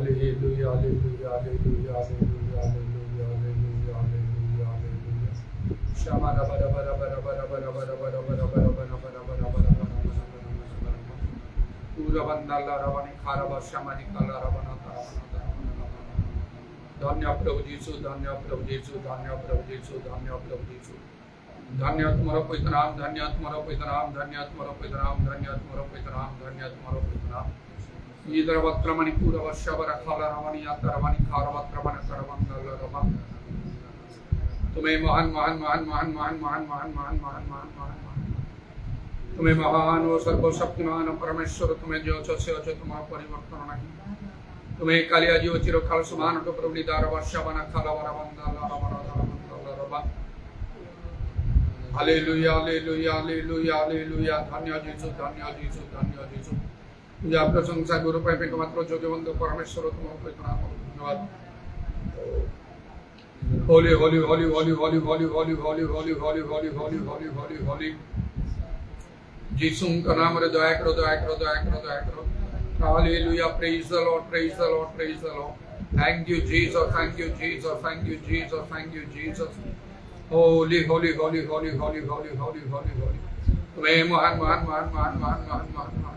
Hallelujah, hallelujah, hallelujah, hallelujah, hallelujah, hallelujah, hallelujah, hallelujah. Shama bara bara bara bara bara bara bara bara bara bara bara bara bara bara bara. Pura bandala ravani kharava shamani kala ravana taravana. धन्य प्रभु यीशु, धन्य प्रभु यीशु, धन्य प्रभु यीशु, धन्य प्रभु यीशु। धन्य तुम्हारा पवित्र नाम, धन्य तुम्हारा पवित्र नाम, धन्य तुम्हारा पवित्र नाम, धन्य तुम्हारा पवित्र नाम, धन्य तुम्हारा पवित्र नाम। इधर वत्रमणि पूरा वर्षवर खाला रमणी तरवणि खार वत्रमण तरवंदल रमण। तुम्हें महान महान महान महान महान महान महान महान महान महान महान तुम्हें महान और सर्वशक्तिमान परमेश्वर, तुम्हें जो अच्छे से अच्छे तुम्हारा परिवर्तन नहीं। तुम्हें कालिया जीव चिरकाल समान तो प्रभु दार वर्षा बना खाला वरा बंदा ला रबा। Hallelujah hallelujah hallelujah hallelujah. धन्य यीशु, धन्य यीशु, धन्य यीशु। पूजा प्रशंसा गुरु पाए एकमात्र योग्य बंधु परमेश्वर तुम्हारा पवित्र नाम धन्यवाद। होली होली होली होली होली होली होली होली होली होली होली होली होली होली होली। यीशु का नाम रे दया करो दया करो दया करो दया करो। Hallelujah, praise the Lord, praise the Lord, praise the Lord. Thank you Jesus, thank you Jesus, thank you Jesus, thank you Jesus. Holy holy holy holy holy holy holy holy holy. तुम्हें महान महान महान महान महान महान महान महान।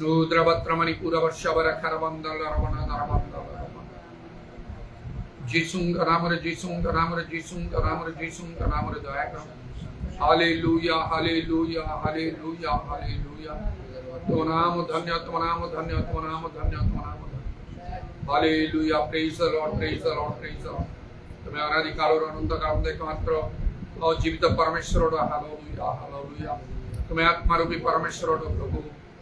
रुद्रवत्रमणि पूरा वर्षवर खरबंदल रवना नरबंदल रवना। यीशु का नाम रे, यीशु का नाम रे, यीशु का नाम रे, यीशु का नाम रे दया करो। Hallelujah hallelujah hallelujah hallelujah. तो नाम धन्य, तो नाम धन्य, तो नाम धन्य, तो नाम धन्य। Hallelujah, praise the Lord, praise the Lord, praise the Lord. तुम्हें अनादि काल और अनंत काल एकमात्र और जीवित परमेश्वर। Hallelujah hallelujah. तुम्हें आत्मा रूपी परमेश्वर प्रभु,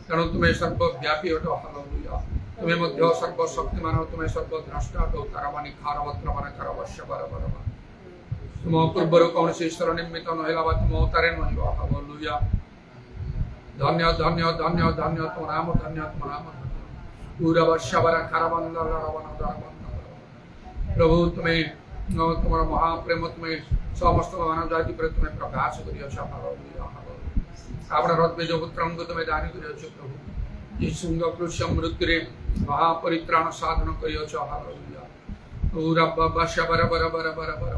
तेणु तुम्हें सर्वव्यापी अट। हालेलुया। तुम्हें मध्य सर्वशक्तिमान, तुम्हें सर्वद्रष्टा अट। तरवानी खारवत्रमान करवश्य बरबर। तुम पूर्वर कौन से ईश्वर निमित्त नहिला बा तुम अवतारे नहिब। हालेलुया। धन्य धन्य धन्य धन्य तो नाम धन्य, तो नाम पूरा वर्षवर खरबंदल रवना। प्रभु तुम्हें तुम्हारा महाप्रेम, तुम्हें समस्त मानव जाति पर तुम्हें प्रकाश करियछ। Hallelujah hallelujah. आपन रत्न जो पुत्रंग तुम्हें दान करियछ प्रभु। यीशु क्रूस मृत्यु रे महापरित्राण साधन करियछ। हालेलुया। पूरा वर्षवर बर बर बर बर।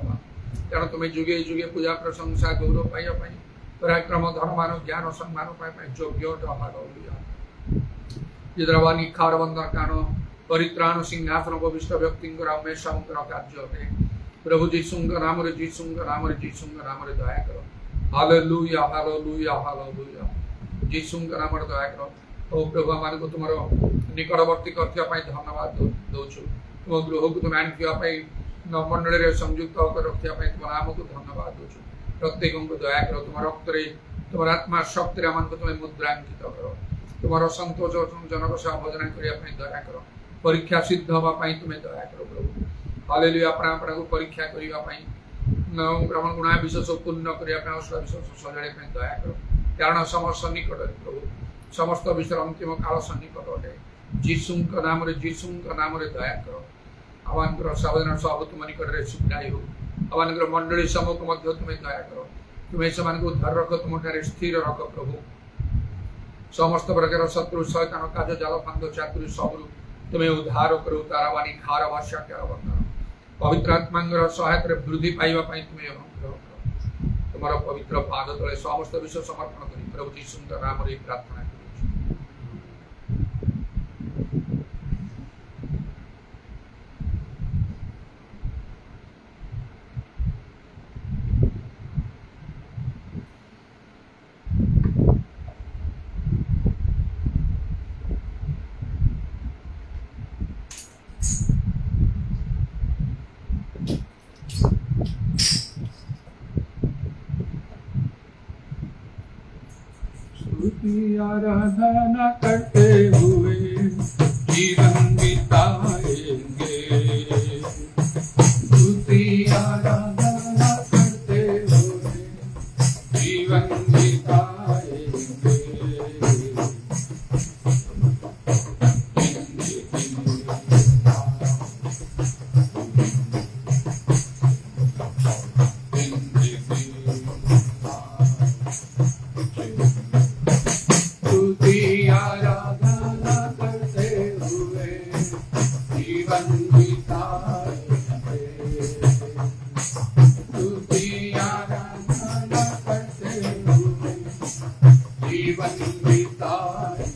तेणु तुम्हें जुगे जुगे पूजा प्रशंसा गौरव पाइया पाई पराक्रम धर्मान ज्ञान सम्मान पाई योग्य। हालेलुया। इद्रवानी खारबंदा कानो परित्राण सिंहासन उपविष्ट व्यक्ति हमेशा कार्य अटे। प्रभु यीशु नाम रे, यीशु नाम रे, यीशु नाम रे दया करो। Hallelujah hallelujah hallelujah. यीशु नाम रे दया करो। ओ प्रभु आमान को तुमरो निकटवर्ती करथिया पाई धन्यवाद दोछु। तुम गृह को तुम आनथिया पाई मंडली रे संयुक्त कर रखिया पाई तुम नाम को धन्यवाद दोछु। प्रत्येक को दया करो। तुम रक्त रे, तुम आत्मा शक्ति रे आमान को तुम मुद्रांकित करो। तुम संतोष जनक सेवा भजन करिया पाई दया करो। परीक्षा सिद्ध हवा पाई तुम्हें दया करो प्रभु। हालेलुया। अपना अपना को परीक्षा करिया पाई ब्रह्मण गुणा विशेष पूर्ण करिया पाई औषध विशेष सजाड़े पाई दया करो। कारण समस्त निकट प्रभु, समस्त विषय अंतिम काल सन्निकट अटे। यीशु का नाम रे, यीशु का नाम रे दया करो। आवानकर सावधान सब तुम निकट रे सुविधाई हो। आवानकर मंडली समूह को मध्य तुम्हें दया करो। तुम्हें समान को उद्धार रख, तुम स्थिर रख प्रभु। समस्त प्रकार शत्रु शैतान काज जाल फांद चातुरी सबरू तुम्हें उद्धार करो। तारावानी खार भाषा क्या पवित्र आत्मा सहायता वृद्धि पाइबा तुम्हें अनुग्रह करो। तुम्हारा पवित्र पाद तले समस्त विषय समर्पण करी प्रभु यीशु नाम रे प्रार्थना। आराधना करते हुए जीवन बिताएंगे। स्तुति आराधना करते हुए जीवन बिताएंगे। आराधना करते हुए जीवन बिताए तुझी आराधना करते हुए जीवन बिताए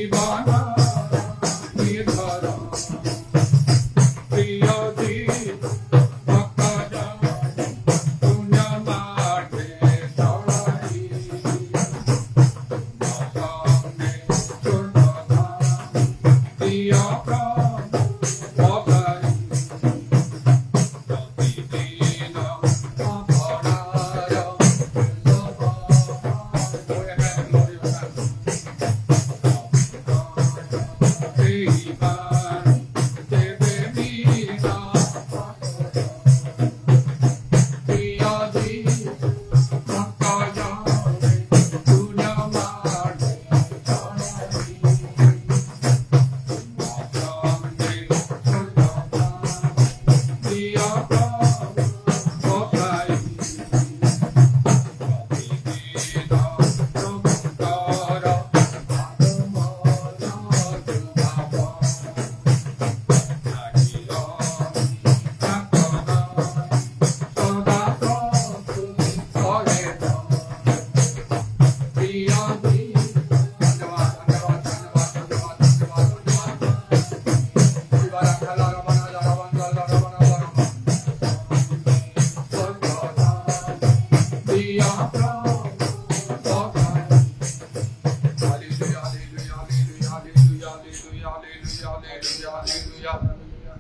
दीवाना निधरा प्रिय जी भक्ता जाने पुण्य माटे चढ़ाई सामने चुनता दिया प्राण भगाई दीना अपरारा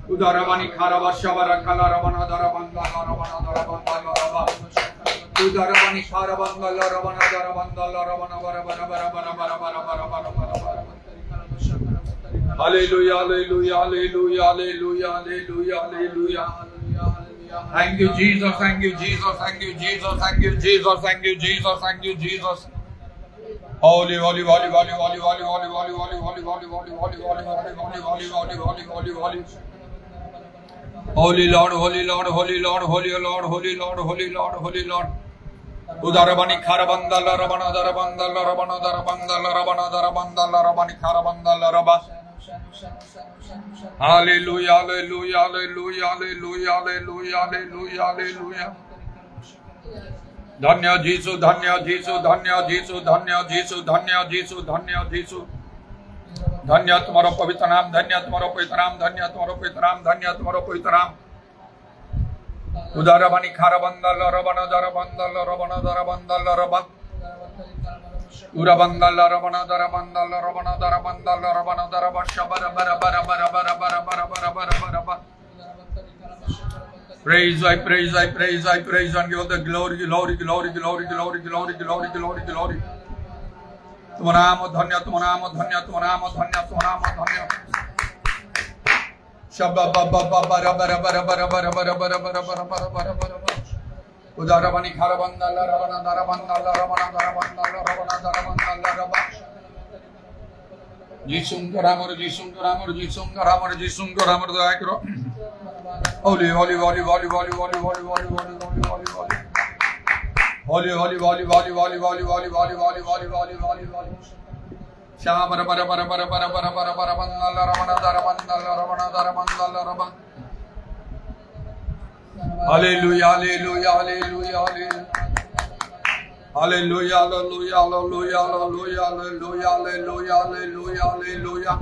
Udaravani Karavashavara Kalaravana Daravanda Laravana Daravanda Larava Udaravani Karavanga Laravana Daravanda Laravana Varavana Varavana Varavana Varavana Hallelujah, hallelujah, hallelujah, hallelujah, hallelujah, hallelujah. Thank you, Jesus, thank you, Jesus, thank you, Jesus, thank you, Jesus, thank you, Jesus, thank you, Jesus. Holy, holy, holy, holy, holy, holy, holy, holy, holy, holy, holy, holy, holy, holy, holy, holy, holy, holy, holy. Holy Lord, holy Lord, holy Lord, holy Lord, holy Lord, holy Lord, holy Lord. Udarabani Karabanda Larabana Darabanda Larabana Darabanda Larabana Darabanda Larabani Karabanda Laraba. Hallelujah, hallelujah, hallelujah, hallelujah, hallelujah, hallelujah, hallelujah. Dhanya Jesu, Dhanya Jesu, Dhanya Jesu, Dhanya Jesu, Dhanya Jesu, Dhanya Jesu. धन्य तुम्हारा पवित्र नाम, धन्य तुम्हारा पवित्र नाम, धन्य तुम्हारा पवित्र नाम, धन्य तुम्हारा पवित्र नाम. उदारबनी खारबंदल रबना दरबंदल रबना दरबंदल रबा उराबंदल रबना दरबंदल रबना दरबंदल रबना दरबा शबर बर बर बर बर बर बर बर बर बर. Praise, I praise, I praise, I praise, and give all the glory, glory, glory, glory, glory, glory, glory, glory, glory. तुम्हारा धन्य, तुम्हारा धन्य, तुम्हारा धन्य, तुम्हारा धन्य. शब्द बाबा बाबा रबर रबर रबर रबर रबर रबर रबर रबर रबर. उदारबनी खारबंदल रबना दरबंदल रबना दरबंदल रबना दरबंदल रबा. जीसुंगरामर जीसुंगरामर जीसुंगरामर जीसुंगरामर दया करो. Holy, holy, holy, holy, holy, holy, holy, holy, holy, holy, holy, holy. Holy, holy, holy, holy, holy, holy, holy, holy, holy, holy, holy, holy, holy. Shama bara bara bara bara bara bara bara bara bandal ramana darabandal ramana darabandal raba. Hallelujah, hallelujah, hallelujah, hallelujah. Hallelujah, hallelujah, hallelujah, hallelujah, hallelujah, hallelujah, hallelujah, hallelujah.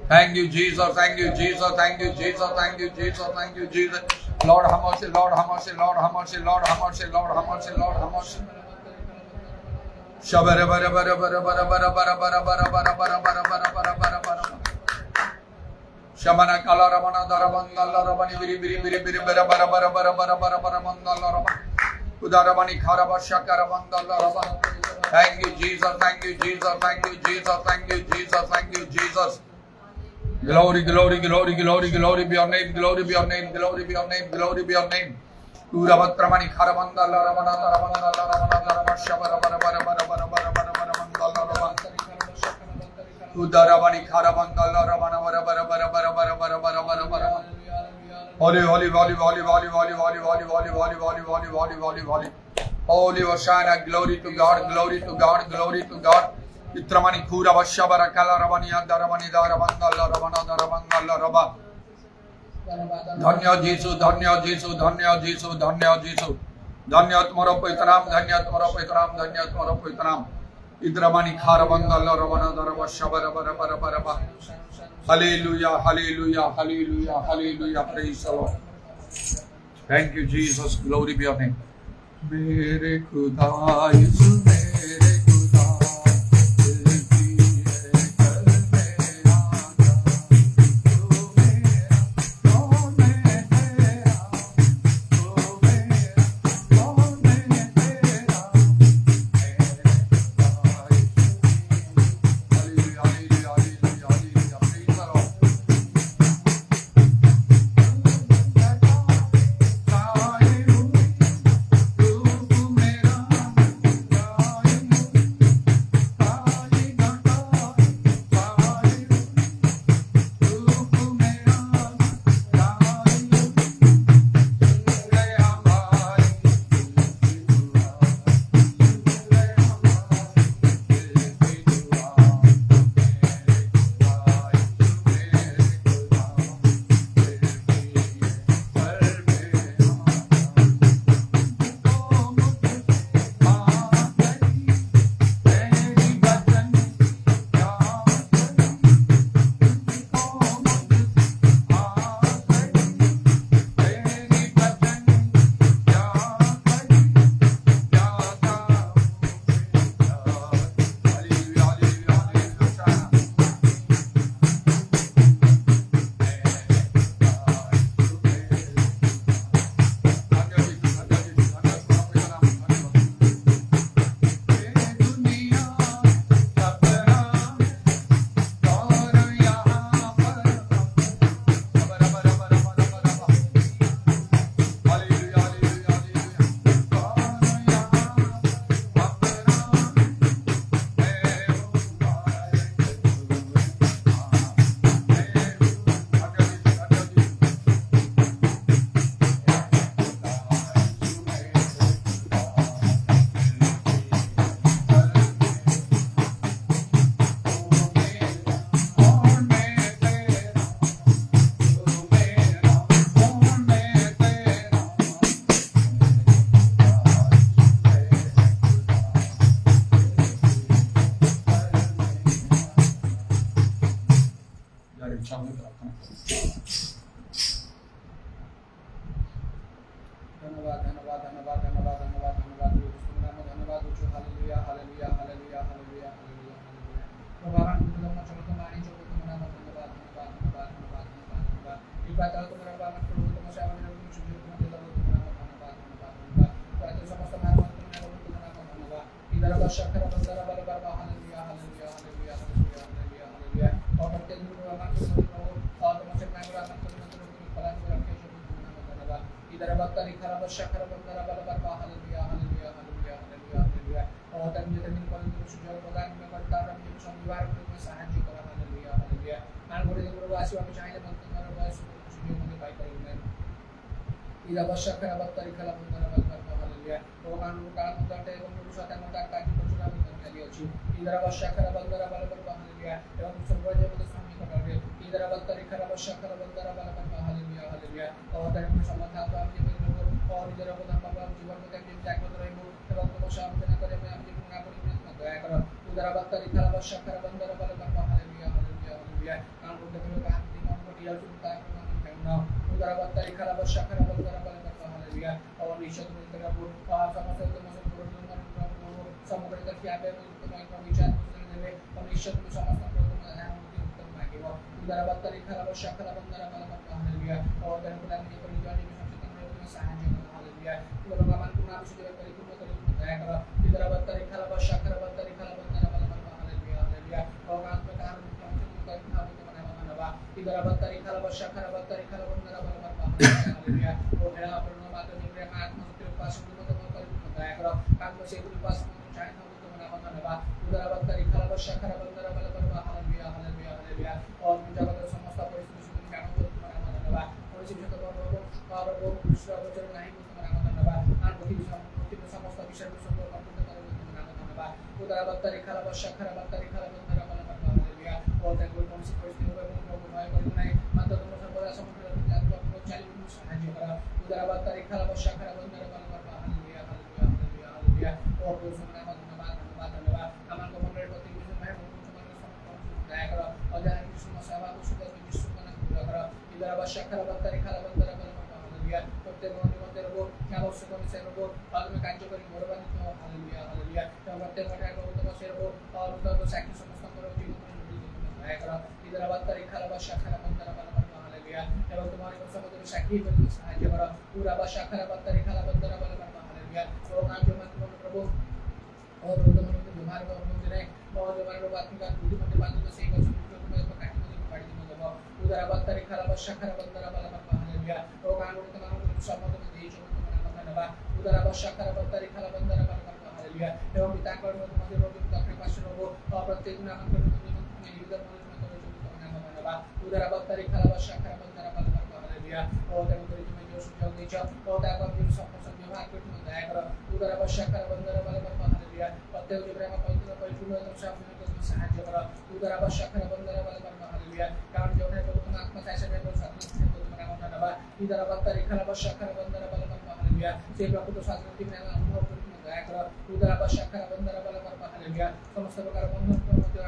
Thank you, Jesus, thank you, Jesus, thank you, Jesus, thank you, Jesus, thank you, Jesus. Lord, have mercy, Lord, have mercy, Lord, have mercy, Lord, have mercy, Lord, have mercy, Lord, have mercy. Shabara bara bara bara bara bara bara bara bara bara bara bara bara bara bara bara. Shamana kala ramana darabandal rabani biri biri biri biri bara bara bara bara bara bara bara mandal rabani. Udarabani kharaba shakara mandal rabani. Thank you, Jesus, thank you, Jesus, thank you, Jesus, thank you, Jesus, thank you, Jesus. Glory, glory, glory, glory, glory be your name, glory be your name, glory be your name, glory be your name. Urabatramani Karabanda Laramana Laramana Laramana Larama Shabara Bara Bara Bara Bara Bara Bara Bara Mandala Rama Udarabani Karabanda Laramana Bara Bara Bara Bara Bara Bara Bara Bara Bara. Holy, holy, holy, holy, holy, holy, holy, holy, holy, holy, holy, holy, holy, holy, holy. Holy Hosanna, glory to God, glory to God, glory to God. Itramani Kura Vashabara Kalaravani Daravani Daravanda Laravana Daravanda Laraba. Dhanya Jesu, Dhanya Jesu, Dhanya Jesu, Dhanya Jesu. Dhanya Tumara Pitram, Dhanya Tumara Pitram, Dhanya Tumara Pitram. Idramani Karabandala Ravana Darava Shabara Bara Bara Bara Bara. Hallelujah, hallelujah, hallelujah, hallelujah. Praise the Lord. Thank you, Jesus. Glory be your name. Mere Khuda, Yesu mere Khuda, dil ki kal mera tu mera, kaun main tera, tu mera, kaun main tera. Hallelujah, hallelujah, hallelujah, hallelujah. Praise the Lord. Shakara Batari Kalabandara Hallelujah. Proত্যেক মধ্যে রব আবশ্যক অনুসারে রব তুমি কার্যকরী মরবানি hallelujah hallelujah প্রত্যেক মধ্যে রব সেরব অন্তত সাক্ষী সমস্ত করো জীবন দয়া করো ইদারা বাত্তারি খালাবা শাখারা বন্দরা বালাবা হালেলুয়া এবং তোমার সমস্ত সাক্ষী করতে সাহায্য করো পুরা বা শাখারা বাত্তারি খালা বন্দরা বালাবা হালেলুয়া ও নাম জমা প্রভু ও তোমার তোমার মধ্যে बहुत बार बात का दूध में बात तो सही कर सकते हो मैं तो काटी में पाड़ी में दबा उधर बात तारीख खराब शखर बंदरा वाला बात हालेलुया ओ कानून तमाम को शब्द में दे जो तुम्हारा नबा उधर बात शखर तारीख खराब बंदरा वाला बात हालेलुया एवं पिता को तुम्हारे रोग को अपने पास रखो और प्रत्येक नाम को में युद्ध में करो जो तुम्हारा नबा उधर बात तारीख खराब शखर बंदरा वाला बात हालेलुया और तब तो तुम्हें जो सुझाव दे जाओ और तब आप जो सब व्यवहार करते हो दया करो उधर बात शखर बंदरा वाला बात हालेलुया प्रत्येक जो प्रेम पवित्र परिपूर्ण तो सब সাহায্য করো উদার আবশ্যকরা বন্দরা বলে বাবা হালেলুয়া কারণ যখন প্রভু আত্মা চাইছে তো সাথে তোমার নাম নাবা উদার আবতারি খালা আবশ্যকরা বন্দরা বলে বাবা হালেলুয়া সেই প্রভু শান্তি নাম অনুভব করতে দয়া করো উদার আবশ্যকরা বন্দরা বলে বাবা হালেলুয়া সমস্ত প্রকার বন্ধন মধ্যে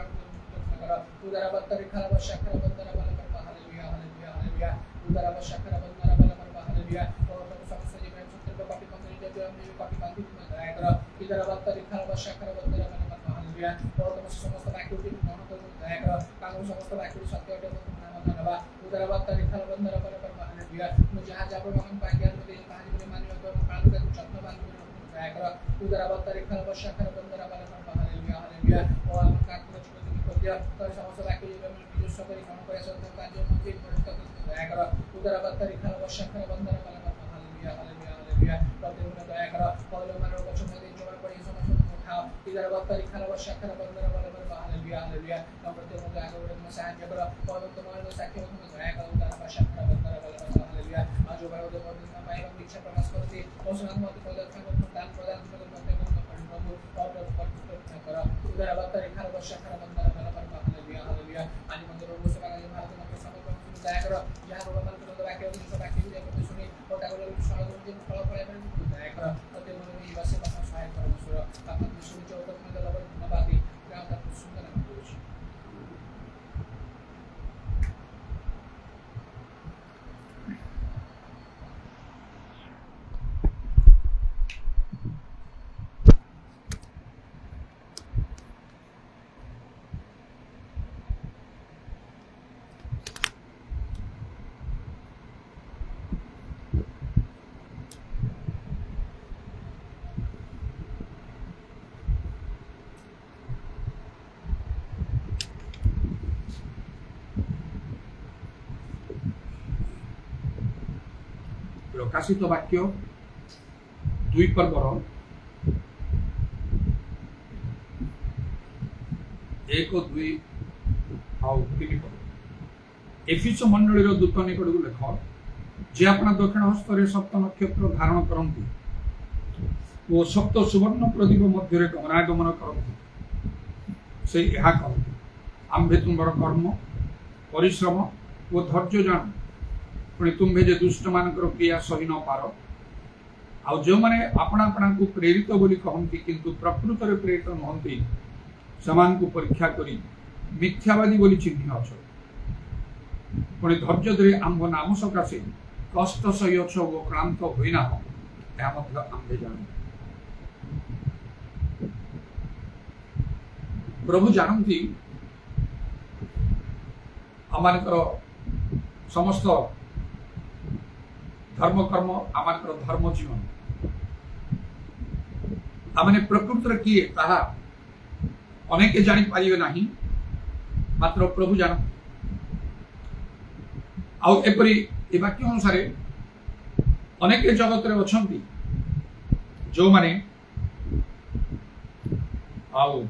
করো উদার আবতারি খালা আবশ্যকরা বন্দরা বলে বাবা হালেলুয়া হালেলুয়া হালেলুয়া উদার আবশ্যকরা বন্দরা বলে বাবা হালেলুয়া ও সমস্ত জীবন সত্য পাপি বন্ধন যে আমি পাপি বান্ধি দয়া করো উদার আবতারি খালা আবশ্যকরা বন্দরা বলে हालेलुया और तुम समस्त एक्टिविटी मौन कर दया करो कानून समस्त एक्टिविटी सत्य और नाम धन्यवाद उधर बात तारीख खल बंदर पर हालेलुया मुझे जहां जाबो हम पाएंगे मुझे कहानी में मानियो तो कानून का छत्न बांध दया करो उधर बात तारीख खल शखर बंदर पर हालेलुया हालेलुया और हम काट को छुट्टी कर दिया तो समस्त एक्टिविटी में विशेष करी मौन करे सब कार्य मंदिर परिष्कार दया करो उधर बात तारीख खल शखर बंदर पर हालेलुया हालेलुया हालेलुया प्रत्येक में दया करो और मानव को चुन दे जो पड़ी समस्त इधर बात तारीख खराब शखर बंदर वाले पर हालेलुया हालेलुया हम प्रत्येक में आगे बढ़ने में सहायता करो और तुम्हारे साथी में दया करो उधर पर शखर बंदर वाले पर हालेलुया आज जो भाई उधर दिन में पाएगा दीक्षा प्रकाश करते और सुनाम मत को दर्शन को दान प्रदान करते प्रभु और प्रभु करो उधर बात तारीख खराब शखर बंदर वाले पर हालेलुया हालेलुया आज मंदिर में से आगे भारत में समय पर दया करो जहां रोमन को दया करो जिस बात की देखो सुनी और ताको स्वागत दिन फल फल पर दया करो प्रत्येक में ये बस में सहायता करो सुरो आप सुनी जो तो में लबर नबाती ग्राम तक सुंदर है प्रकाशित वाक्य 2 पर्वर 1 2 ଆଉ 3 पर्व एफिस मंडली दूत निकट को लेख जे अपना दक्षिण हस्तर सप्त नक्षत्र धारण करती और सप्त सुवर्ण प्रदीप मध्य गमनागमन करती से यह कहती आंबे तुम्हार कर्म परिश्रम और धैर्य जान पुणी तुम्हें जे दुष्ट मानकर क्रिया सही न पार आ जो माने अपना अपना को प्रेरित बोली कहती किंतु प्रकृत रे प्रेरित नहंती समान को परीक्षा करी मिथ्यावादी बोली चिन्ह अछ पुणी धैर्य धरी आंब नाम सकाशे कष्ट सही अछ वो क्लांत होइना हो या मतलब आंबे जान प्रभु जानती आमानकर समस्त धर्म कर्म आमानकर धर्म जीवन आमने प्रकृत किए ताहा अनेक जानी पारिबे नाही मात्र प्रभु जान आउ एपरी ए वाक्य अनुसार अनेक जगत रे अछंती जो माने आउ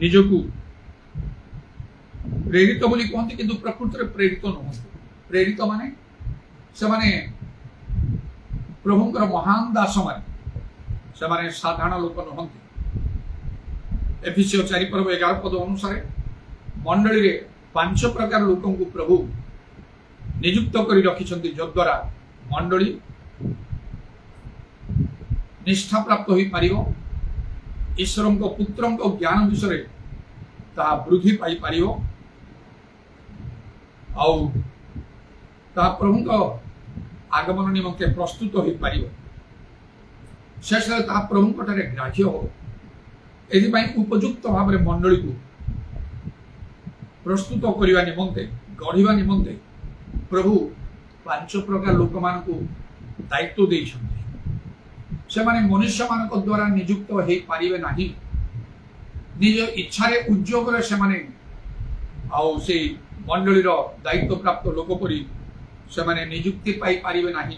निजकू प्रेरित बोली कहते किंतु प्रकृत रे प्रेरित नहंती प्रेरित माने से माने प्रभुंकर महान दास माने से माने साधारण लोक नहंती एफिसियो 4 पर्व 11 पद अनुसार मंडली रे 5 प्रकार लोकों को प्रभु नियुक्त करी रखिछंती जद्वारा मंडली निष्ठा प्राप्त होई पारिबो ईश्वरंको पुत्रंको ज्ञान विषय ता वृद्धि पाई पारिबो आउ ता प्रभु आगमन निमंते प्रस्तुत हो पार शेष ता प्रभु ग्राह्य हो एथि उपयुक्त भाव में मंडली को प्रस्तुत करने निमंते गढ़ा निमंते प्रभु 5 प्रकार लोक मान दायित्व से माने मनुष्य मान द्वारा नियुक्त हो पारे ना निज इच्छा उद्योग से माने आउ से मंडलीर दायित्व प्राप्त लोक परी से माने नियुक्ति पाई पारिबे नाही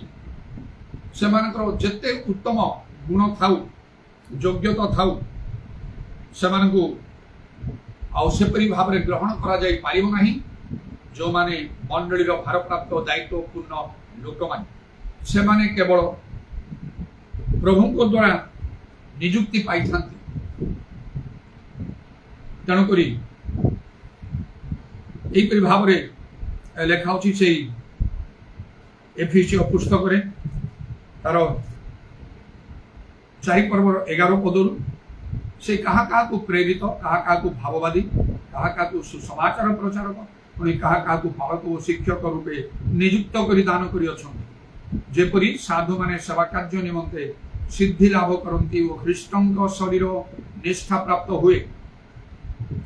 से मानकर जते उत्तम गुण थाउ योग्यता थाउ से मानकु आउ से परी भाव में ग्रहण करा जाई पारिबो नाही जो माने मंडलीर भार प्राप्त दायित्व पूर्ण लोक माने से माने केवल प्रभु को द्वारा नियुक्ति पाई थांती तेणुकरी यही भाव में लेखा से एफिसियो पुस्तक तार 4 पर्व 11 पदरु से कहा को प्रेरित कहा को भाववादी कहा को सुसमाचार प्रचारक पुणी कहा को पालक और शिक्षक रूपे नियुक्त कर दान करपरी साधु माने सेवा कार्य निमंते सिद्धि लाभ करती और ख्रीष्टों शरीर निष्ठा प्राप्त हुए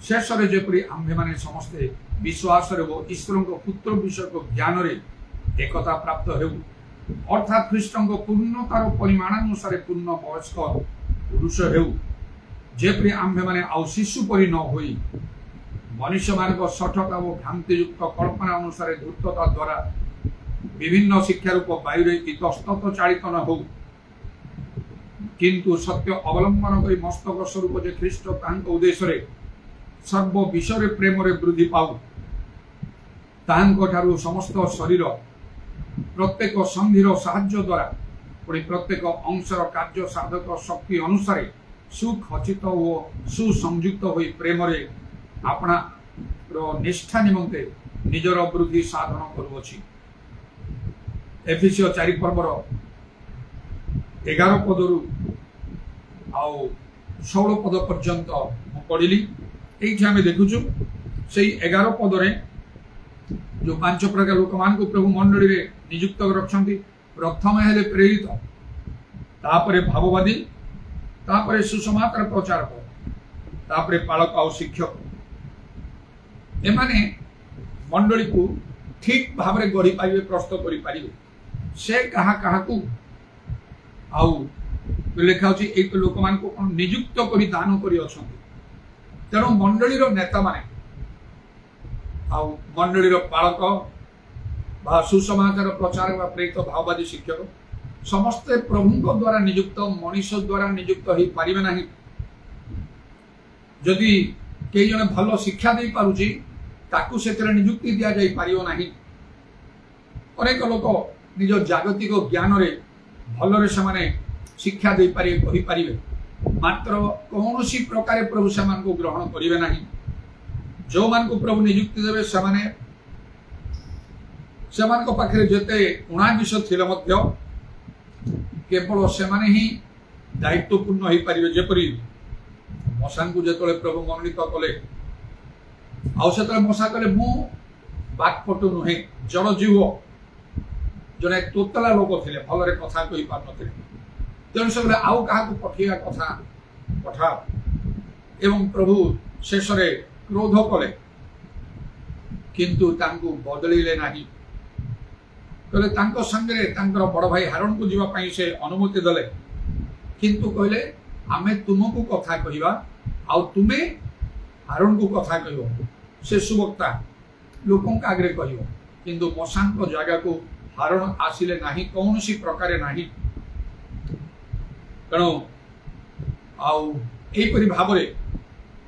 शेष जेपरी आम्भे माने समस्ते विश्वास ईश्वर पुत्र विषय ज्ञान एकता प्राप्त हो अर्थात ख्रीष्टों पूर्णतार परिमाणानुसार पूर्ण वयस्क पुरुष हो जेपरी आम्भे माने आउ शिशु परी न होई मनुष्य मान सठता और भ्रांतियुक्त कल्पना अनुसार धूर्तता द्वारा विभिन्न शिक्षा रूप वायु इतस्तत चालित न हो किंतु सत्य अवलंबन कर मस्तक स्वरूप जे ख्रीष्ट उद्देश्य सर्व विषय प्रेम वृद्धि पाऊ ताहांठारु समस्त शरीर प्रत्येक संधिर साहाय्य द्वारा पुणी प्रत्येक अंशर कार्य साधक शक्ति अनुसार सुखचित और सुसंयुक्त हो प्रेम आपना निष्ठा निमंते निजर वृद्धि साधन करुअछि। एफिसियो 4 पर्वर 11 पदरु आउ 16 पद पर्यंत पढ़िली ये आम देखुचु से 11 पदरे जो 5 प्रकार लोक मान को प्रभु मंडली रे नियुक्त रखछंती प्रथम हेले प्रेरित तापरे भाववादी तापरे सुसमाचार प्रचारक तापरे पालक और शिक्षक एमाने मंडली को ठीक भाव में गढ़ी पारे प्रस्तुत करि पारिबे से कहा को आउ लेखा एक लोक मान को नियुक्त करि दान करि अछंती तेणु मंडलीर नेता माने आउ मंडलीर पालक बा सुसमाचार प्रचार बा प्रेरित भाववादी शिक्षक समस्ते प्रभु द्वारा नियुक्त मनुष्य द्वारा नियुक्त हो पारिबे नाही जदि कई जने भल शिक्षा दे पारुची ताकू सेतरे नियुक्ति दिया जाई पारियो नाही अनेक लोक निज जागतिक ज्ञान रे भल रे समाने शिक्षा दे पारे कहि पारिबे मात्र कौनसी प्रकार प्रभु समान को ग्रहण करिवे नाही जो मान को प्रभु नियुक्ति देवे समान को पाखरे जते 19 थिले मध्य केवल सेमाने ही दायित्वपूर्ण हो पारिबे जेपरि मशान को जेतले प्रभु मनोनीत कले आउ सेतले मशा कले मु बाकपटु नुहे जड़ जीव जने तोतला लोक थिले भलरे कथा कहि पार नथिले तेणु से आउ कहा पठेगा कथा पठा एवं प्रभु शेष रे क्रोध कले किंतु तांकु बदलिले नाही कहले तांको संगे तांकर बड़ भाई हारून को जीवा पई से अनुमति दले किंतु कहले आमे तुमको कथा कहिबा आउ तुमे हारून को कथा कहिबो से सुवक्ता लोकों का आगे कहिबो किंतु मशान को जगह को हारून आसिले नाही कौनसी प्रकार नाही तेणु आउ एपरि भाव रे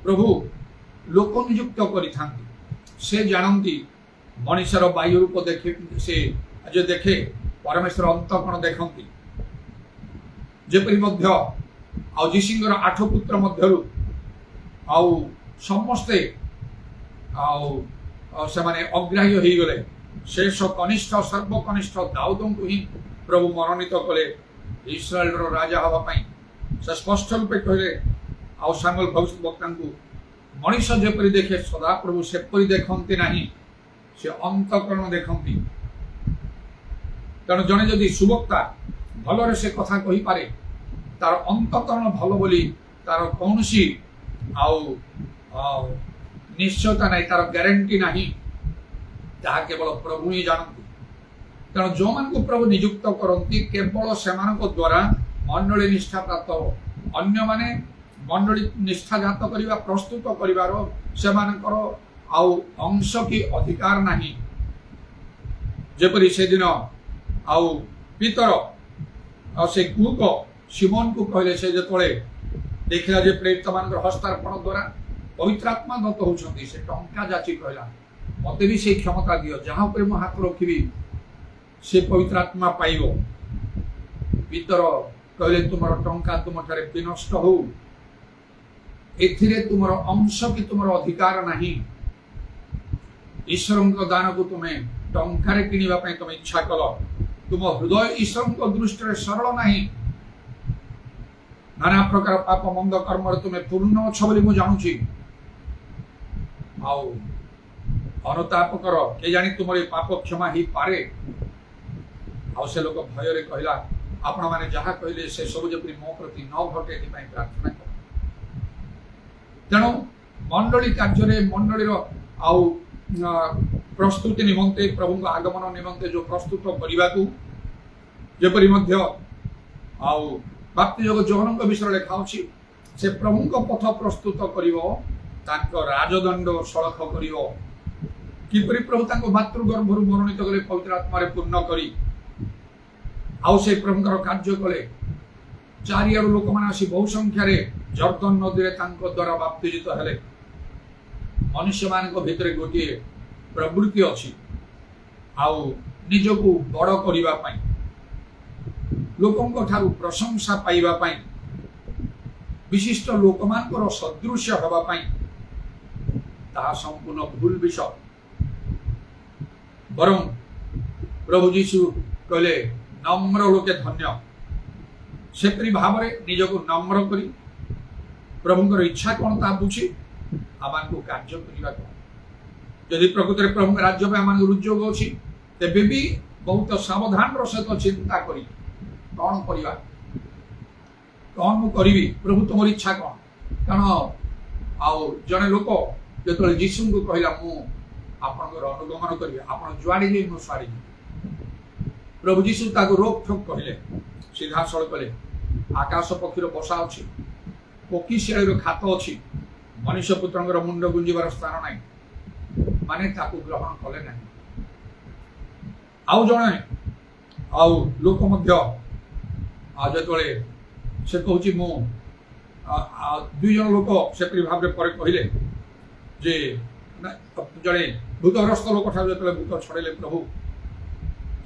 प्रभु लोक नियुक्त करिथांती से जानती मनुष्यर वायु रूप देखे से जो देखे परमेश्वर अंतःकरण देखती जेपरि मध्य आउ जीसिंगर 8 पुत्र मध्यरु आउ समस्ते आउ से माने अग्राह्य हो गले शेष कनिष्ठ सर्वकनिष्ठ दाऊद को ही प्रभु मनोनीत कले इस्राएल रो राजा हवा पई से स्पष्ट रूपे कहले आउ सामुएल भविष्यवक्ता को मनुष्य जेपरि देखे सदा प्रभु सेपरि देखंती नाही से अंतःकरण देखंती तेणु जड़े जदि सुवक्ता भलरे से कथा कही पारे तार अंतकरण भल बोली तार कौन निश्चयता नहीं, तार ग्यारंटी नहीं, जहाँ केवल प्रभु ही जानती। तेणु जो मान को प्रभु नियुक्त करती केवल से द्वारा मंडली निष्ठा प्राप्त हो, अन्य माने मंडली निष्ठा जात करने प्रस्तुत कर अंश की अधिकार नहीं। जेपरी से दिन आउ पीतर से कुक सिमोन को कहले से जो देखला जे प्रेरित मान हस्तार्पण द्वारा पवित्र आत्मा दत्त होती से टंका जाची कहला मत भी से क्षमता दियो जहाँ पर मु हाथ रखी से पवित्र आत्मा पाइब। पीतर कहले तुम टंका तुम ठारे विनष्ट हो, एथिरे तुम अंश की तुम अधिकार नहीं। ईश्वर दान को तुम्हें टंकार किणवा तुम इच्छा कल, तुम हृदय ईश्वर दृष्टि सरल नहीं। नाना प्रकार पाप मंद कर्म तुम्हें पूर्ण अच्छ बोली मुझे जानूची। अनुताप कर के जानी तुम पाप क्षमा ही पारे। से लोक भय कहला आपण मैंने जहाँ कहले से सब जपरी मो प्रति न घटे प्रार्थना कर। तेणु मंडली कार्य मंडली प्रस्तुति निमंते प्रभु आगमन निमंते जो प्रस्तुत करने को जपरी बाप्ति योग जौन विषय लिखा से प्रभु पथ प्रस्तुत कर राजदंड सड़क कर किपरि प्रभु मातृगर्भर मनोनीत कले पवित्र आत्मा पूर्ण करी से प्रभुकर कार्य कले। चारिआड़ लोक मैंने बहु संख्यार जर्दन नदी द्वारा बाप्तिजित हेले। मनुष्य मान भितर गोटे प्रवृत्ति अच्छी निजक बड़ करने लोकों ठारू प्रशंसा पाइबा पाई विशिष्ट लोक मान सदृश्य हवापाई ताहा संपूर्ण भूल विषय। बरं प्रभु जीशु कहले नम्र लोके धन्य। सेपरी भाव निजक नम्र करी प्रभुଙ୍କର इच्छा कौन ता बुझी आम कार्य करने कौन। यदि प्रकृत प्रभु राज्य में आम उद्योग अच्छी तेबे भी बहुत सावधान सहित चिंता करी कौन करवा कौन मु करी प्रभु तुम इच्छा कौन। कारण जड़े लोक जो जीशु को कहला मु आपणकर अनुगमन करी आप जुआड़ी जी मु साड़ी प्रभु जीशु ताको रोक ठोक कहले सीधा सड़क कले आकाश पक्षीर बसा अच्छी पक्षी शेर खात अच्छी मनुष्य पुत्र मुंड गुंजार स्थान ना माने ताको ग्रहण कले ना। आउ जड़े लोक जो से कहूँ मु दुई जन लोक से भाव में कहले जे जड़े भूतग्रस्त लोक ठार जो भूत छड़े प्रभु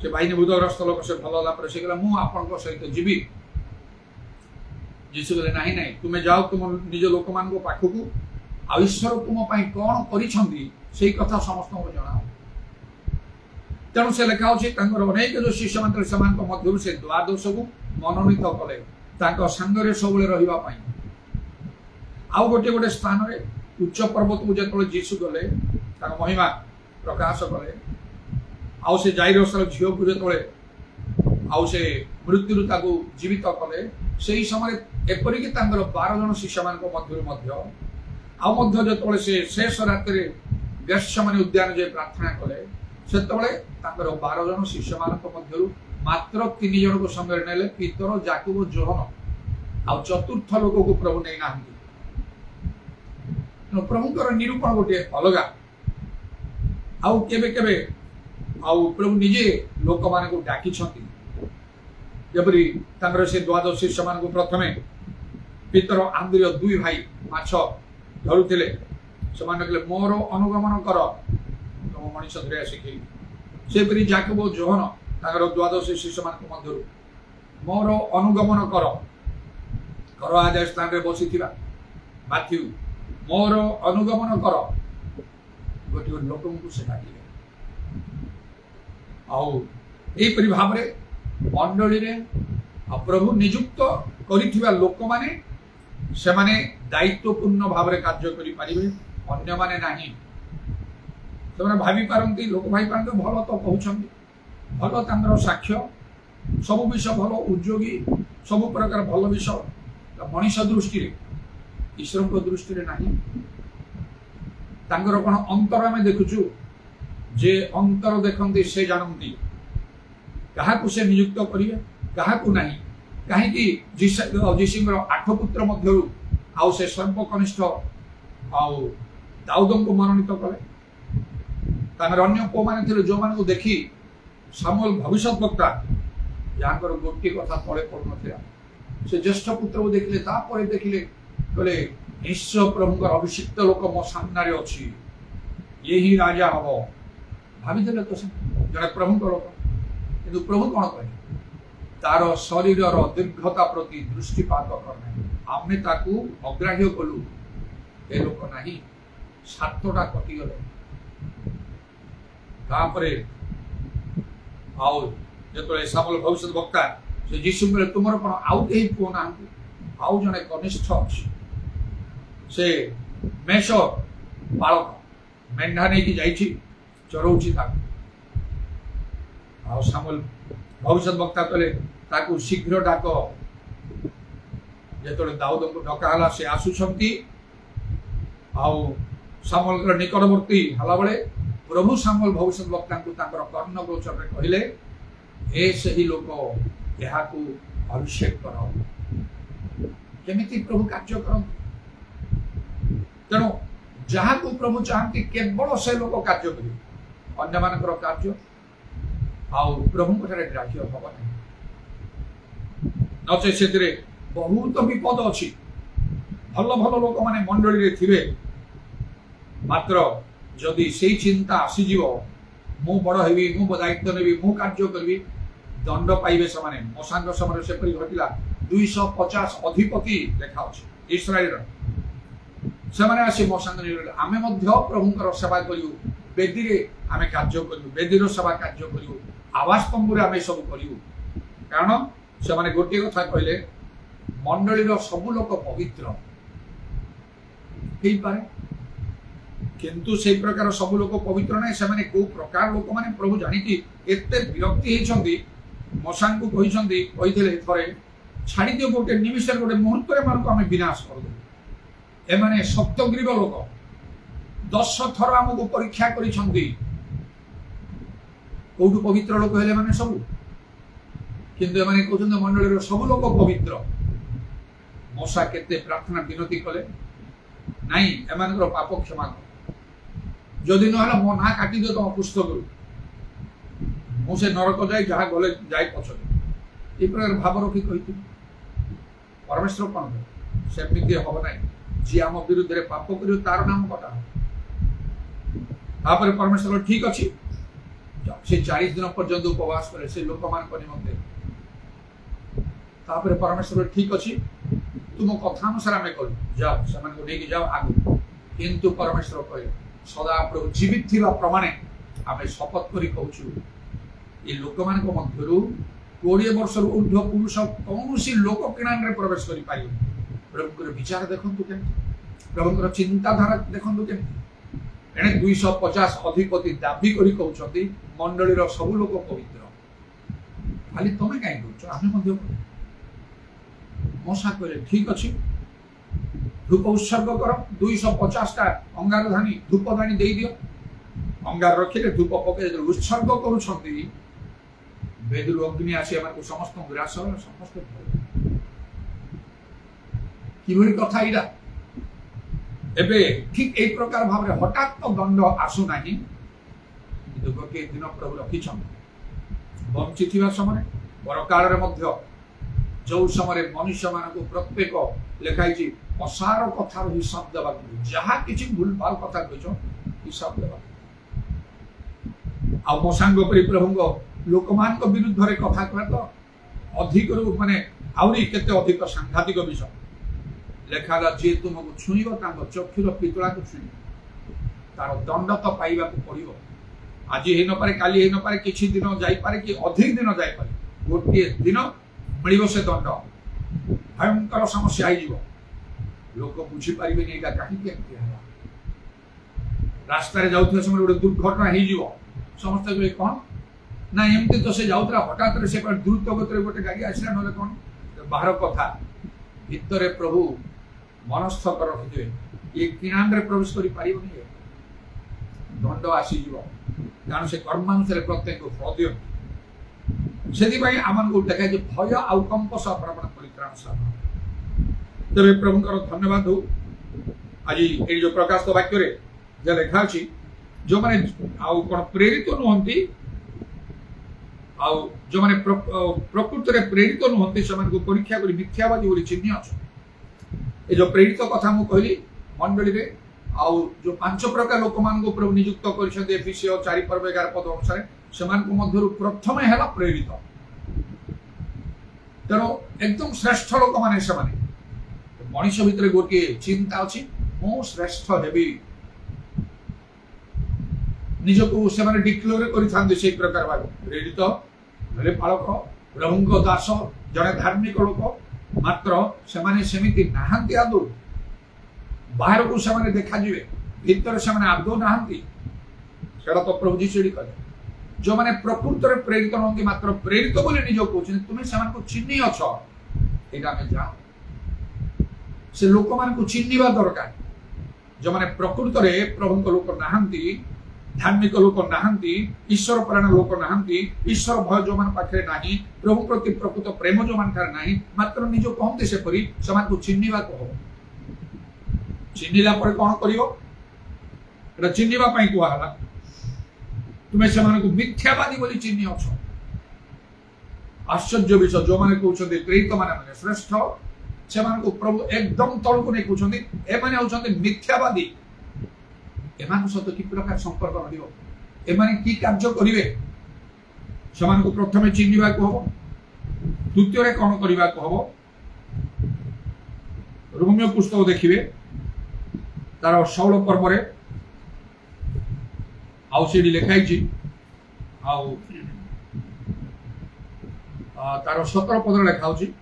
से बाहिनी भूतग्रस्त लोक से भल है से कहला मु आपण सहित जीवी। जीशु कहले नहीं नहीं तुम्हें जाओ तुम निज लोक मान पाखक ईश्वर तुम कौन कर कथा समस्त जनाओ। तेणु से लिखा अनेक जो शिष्य मान मध्य से द्वादश को मनोनीत कले सांगे सब रही। आउ गोटे गोटे स्थान में उच्च पर्वत को जो जीशु गले महिमा प्रकाश कले आउ से जाइरसर झील को जो से मृत्यु जीवित कले से समय एपरिक 12 जन शिष्य मान मध्य जो शेष रात गेत्सेमानी उद्यान जो प्रार्थना कले से 12 जन शिष्य मान मात्र 3 जन को संगे नेले पीतर जाकुब जोहन आ चतुर्थ लोक को प्रभु नहीं ना। प्रभुकर निरूपण गोटे अलग आउ केबे केबे आउ प्रभु निजे लोक मान को डाकी जपरी से द्वादश शिष्य मान को प्रथमे पीतर आंद्रिय 2 भाई माछ धरुले से मोर अनुगमन कर तुम मनीष धरिया शिखे सेपरी जाकुब जोहन द्वादश शिष्य मान मध्य मोर अनुगमन कर आज स्थान में बसी माथ्यू मोर अनुगमन कर गोटे लोक से डाकिले। आईपरी भाव मंडली प्रभु नियुक्त कर लोक माने से माने दायित्वपूर्ण भाव कार्य करें अन्य माने नहीं। से भावी पारती लोक भाई पारती भल तो कहते भल तांकर साक्ष्य सब विषय भल उद्योगी सब प्रकार भल विषय मनीष दृष्टि ईश्वर को दृष्टि नहीं तांकर कौन अंतर आम देखुचु जे अंतर देखते से जानती क्या से नियुक्त करेंगे क्या नहीं कहीं जीशुर 8 पुत्र मध्य आउ से सर्वकनिष्ठ आउ दाऊद को मनोनीत कले अन्य पुओ मैंने जो मान देखी सामुएल भविष्य वक्ता जहाँ गोटे कथा तले पड़ ना से ज्येष्ठ पुत्र को देखले देखिले कहले निश्चय प्रभुଙ୍କର अभिषिक्त लोक मो सामने अच्छी ये ही राजा हम भाविदे तो जड़े प्रभु लोक कि प्रभु कौन कहे तार शरीर दीर्घता प्रति दृष्टिपात करना आम अग्राह्य कलु ए लोक ना 7टा कटिगले जो सामुएल भविष्य वक्ता से जीशु बोले तुम कौन आउ कहीं पुओ ना आउ जड़े कनिष्ठ अच्छी से मेष बालक मेढ़ा नहीं कि चरौची सामुएल भविष्य वक्ता कहले शीघ्र डाक जो दाऊद को डकाला से आसुंट सामुएल निकटवर्ती हला बेले प्रभु सामुएल भविष्य वक्ता कर्ण गोचर में कहले ए सही लोक यहाँ अभिषेक कर केमिति प्रभु कार्य कर तेणु जहाँ को प्रभु चाहती केवल से लोक कार्य करेंगे अन्य मानकर कार्य प्रभु ग्राह्य हम ना नचे से बहुत विपद अच्छी भल भल लोक मैंने मंडली थे मात्र जदि से चिंता आसीज मु बड़ हेबी मु दायित्व नेबी मु कार्य करी दंड पाइबे से मशांग समय से घटला 250 अधिपति लेखा अच्छे इस्राएल से मैंने आसी मशांग आम प्रभुंर सेवा करूँ बेदी आम कार्य करूँ बेदीर सेवा कार्य करूँ आवास स्तंभ आम सब करूँ कारण से मैंने गोटे कथा कहले मंडलीर सब लोक पवित्र पारे किंतु से प्रकार सब लोक पवित्र ना से कौ प्रकार लोक मैंने प्रभु जानिकी एते विरक्ति होती मशांग को कही थे छाड़ी दियो गोटे निमिष गोटे मुहूर्त आम विनाश कर एमाने सप्तग्रीव लोक 10 थर आमको परीक्षा करिछंती कौटु पवित्र लोक हेले माने सब किंतु एमाने कहते मंडलीर सब लोक पवित्र मशा केते प्रार्थना विनती कले नहीं एमानकर पाप क्षमा कर जदि न मो ना काटी दियो तुम पुस्तक मुझे नरक जाए जहाँ गले जाए पछे ये प्रकार भाव रखी कही परमेश्वर कौन कहे सेमती हम ना जी आम विरुद्ध में पाप कर तार नाम कटा तापर परमेश्वर ठीक अच्छी से 40 दिन पर्यंत उपवास करे से लोक मान निमंते तापर परमेश्वर ठीक अच्छी तुम कथा अनुसार आम कलु जाओ से लेकिन जाओ आगु किंतु परमेश्वर कहे सदा प्रभु जीवित थी प्रमाणे आम शपथ कर कहूँ ये लोक मान मध्य 20 वर्ष ऊर्ध्व पुरुष कौन सी लोक किणान प्रवेश कर प्रभुଙ୍କର विचार देखु के प्रभुଙ୍କର चिंताधारा देखु के 250 अधिपति दाबी करी कहउछथि मंडलीर सब लोक पवित्र खाली तमे काई कहउछ आमे मध्य मशा कहले ठीक अछि धूप उत्सर्ग कर 250 टा अंगारधानी धूपदानी दे दियो अंगार रखिले धूप पके उत्सर्ग करूछथि बेदुर अग्नि आसी हमको समस्त ग्रास समस्त कि कथा इरा एबे ठीक एक प्रकार भाव हठात तो दंड आसुना गोटे दिन प्रभु रखी बंची समय पर काल जो समय मनुष्य मान प्रत्येक लिखाई असार कथार हिसाब देवा जहाँ किसी भूल भाल कथा कह हिसाब देवा आ मशांग प्रभु लोक मान विरुद्ध रे कथा कह तो अधिक माने आउरी केते अधिक सांघातिक विषय लेखाला जे तुमको छुईब चक्षुर पितला को छुई तार दंड तो पाइबा पड़ो आज हो न पारे काली हो न पारे किछि दिन जाई पारे कि अधिक दिन जाई पारे गोटे दिन मिलिबो से दंड भयंकर समस्या हो लोक बुझी पारिबे नै का काहे के रास्ता रे जाउथले समय गोटे दुर्घटना हो समस्त कौन ना एमती तो से जाऊला हठात से द्रुत गति गोटे गाड़ी आसला ना कौन बाहर कथा भितर प्रभु मनस्थ कर रखिथे ये किणान प्रवेश कर पारिबनी दंड आसीज कारण से कर्मानुसार प्रत्येक फल दियंती से आम को देखा भय आउ कंप समर्पण परित्राण तेरे प्रभुଙ୍କର धन्यवाद हो आज ये जो प्रकाशित वाक्य रे जे लिखा अछि जो माने आउ कोन प्रेरित नुहंती आउ जो माने प्रकृति रे प्रेरित नुहंती समान को परीक्षा करी मिथ्यावादी बोली चिन्ह अछि ए जो प्रेरित कथा मु कहली मंडली रे आउ जो 5 प्रकार लोक मान को प्रभु नियुक्त करिसते एफिसियो 4:11 पद अनुसार समान को मध्यरु प्रथम हैला प्रेरित तेणु एकदम श्रेष्ठ लोक माने समान मनुष्य भितर गोटे चिंता अच्छी मु श्रेष्ठ हेबी निजको से माने डिक्लेयर करिथांदे से प्रकार भाव प्रेरित भले पालक प्रभुଙ୍କ दास जने धार्मिक लोक मात्र से माने सेमिति नाहंती आदो बाहर को से माने देखा जिवे भीतर से माने आदो नाहंती सेडा तो प्रभु जी सेडी करे जो माने प्रकृत रे प्रेरित नंदी मात्र प्रेरित बोले निजो कहउछन तुमे समान को चिन्नी अछ एटा में जा से लोक मान को चिन्हवा दरकार जो माने प्रकृत रे प्रभु को लोक नाहंती धार्मिक लोक नाहंती ईश्वर प्राण लोक नाहंती ईश्वर भय जो मान पाखरे नाही प्रभु प्रति प्रकृत प्रेम जो मान कर नाही मात्र निजो कहते से परी समान को चिन्हवा कहो चिन्हिला पर कोन करियो एटा चिन्हवा पई को हला तुमे समान को मिथ्यावादी बोली चिन्ह अछ आश्चर्य विषय जो माने कहउछते प्रेरित माने श्रेष्ठ से को प्रभु एकदम तल को नहीं कहते एमाने होचंते मिथ्यावादी एमान सहित कि प्रकार संपर्क रहिबो एमाने की कार्य करिवे समान को प्रथमे चिन्हिबा को हबो द्वितीय रे कोन करिबा को हबो रोमियो पुस्तक देखिबे तार 16 पर्व रे आउ सेडी लिखाई छी आउ तार 17 पद रे लिखाउ छी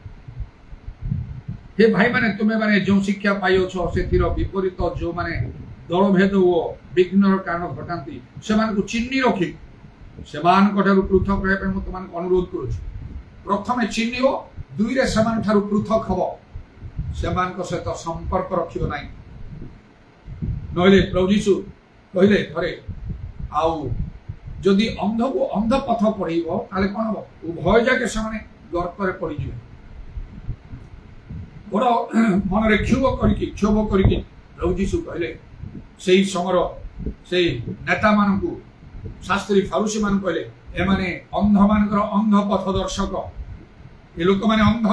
हे भाई माने तुमे माने जो शिक्षा पाइयो छो सेतिर विपरीत जो माने दल भेद ओ विघ्नर कारण घटांती सेमान को चिन्नी रखी सेमान कठारु पृथक रहे पे मत मान अनुरोध करू प्रथमे चिन्निबो दुई रे समान ठारु पृथक हबो सेमान को सहित संपर्क रखियो नाही नहले प्रभु यीशु कहले थरे आउ जदि अंध को अंध पथ पड़िबो ताले कोन हबो उभय जाके समान गर्त रे पड़ी जिवे बड़ मन रे क्षोभ करिकी प्रभु यीशु कहले सेही समर सेही नेता मान को शास्त्री फारूसी मान कहले ए माने अंध मानकर अंध पथ दर्शक ए लोक माने अंध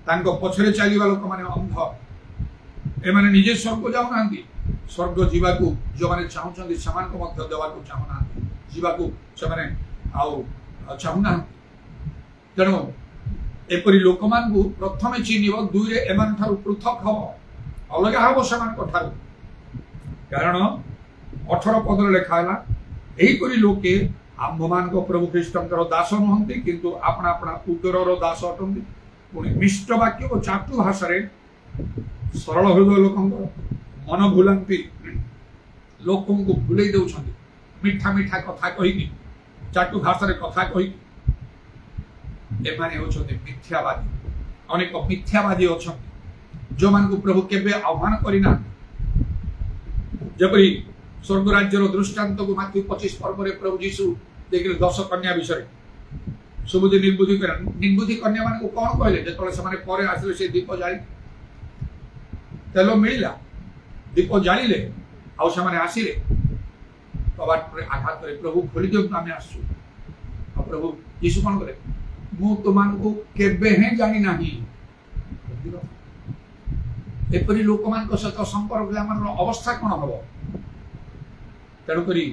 तांको पछरे चलीबा लोक माने अंध ए माने निजे स्वर्ग जाउ नांती स्वर्ग जीवा को जो माने चाहुचंदी समान को मध्य देवा को चाहु नांती जीवा को से माने आउ चाहु नांती तेणु एपरी लोक मान को प्रथमे चिन्हिब दुई रे एमान ठारु पृथक हबो अलगा हबो समान को ठारु कारण 18 पद रे लिखा हला एही परी लोके आम्भमान को प्रभु ख्रीष्टंकर दास नहंती किंतु अपना अपना उदरर दास अटंती पुणी मिष्ट वाक्य और चाटु भाषा रे सरल हृदय लोकंकर मन भुलांती लोकों को भुलै देउछंती मिठा मिठा कथा कहिकी चाटु भाषा रे कथा कहिकी एमाने होछंती मिथ्यावादी अनेक मिथ्यावादी अछंती जो मान को प्रभु केबे आह्वान करिना जपरी स्वर्ग राज्यर दृष्टांत को माथ्यू 25 पर्व रे प्रभु यीशु देखिले 10 कन्या विषय सुबुद्धि निर्बुद्धि कन्या मान को कोन कहले जेतले समाने परे आसिले से दीप जाली तेलो मिलिला दीप जालिले आ समाने आसिले कबाट पर आघात करे प्रभु खोली दियो आमे आसु आ प्रभु यीशु कोन करे मु तुमान को केबे हे जानि नाही एपरी लोक मान को सहित संपर्क मान अवस्था कोन हबो तेणु करी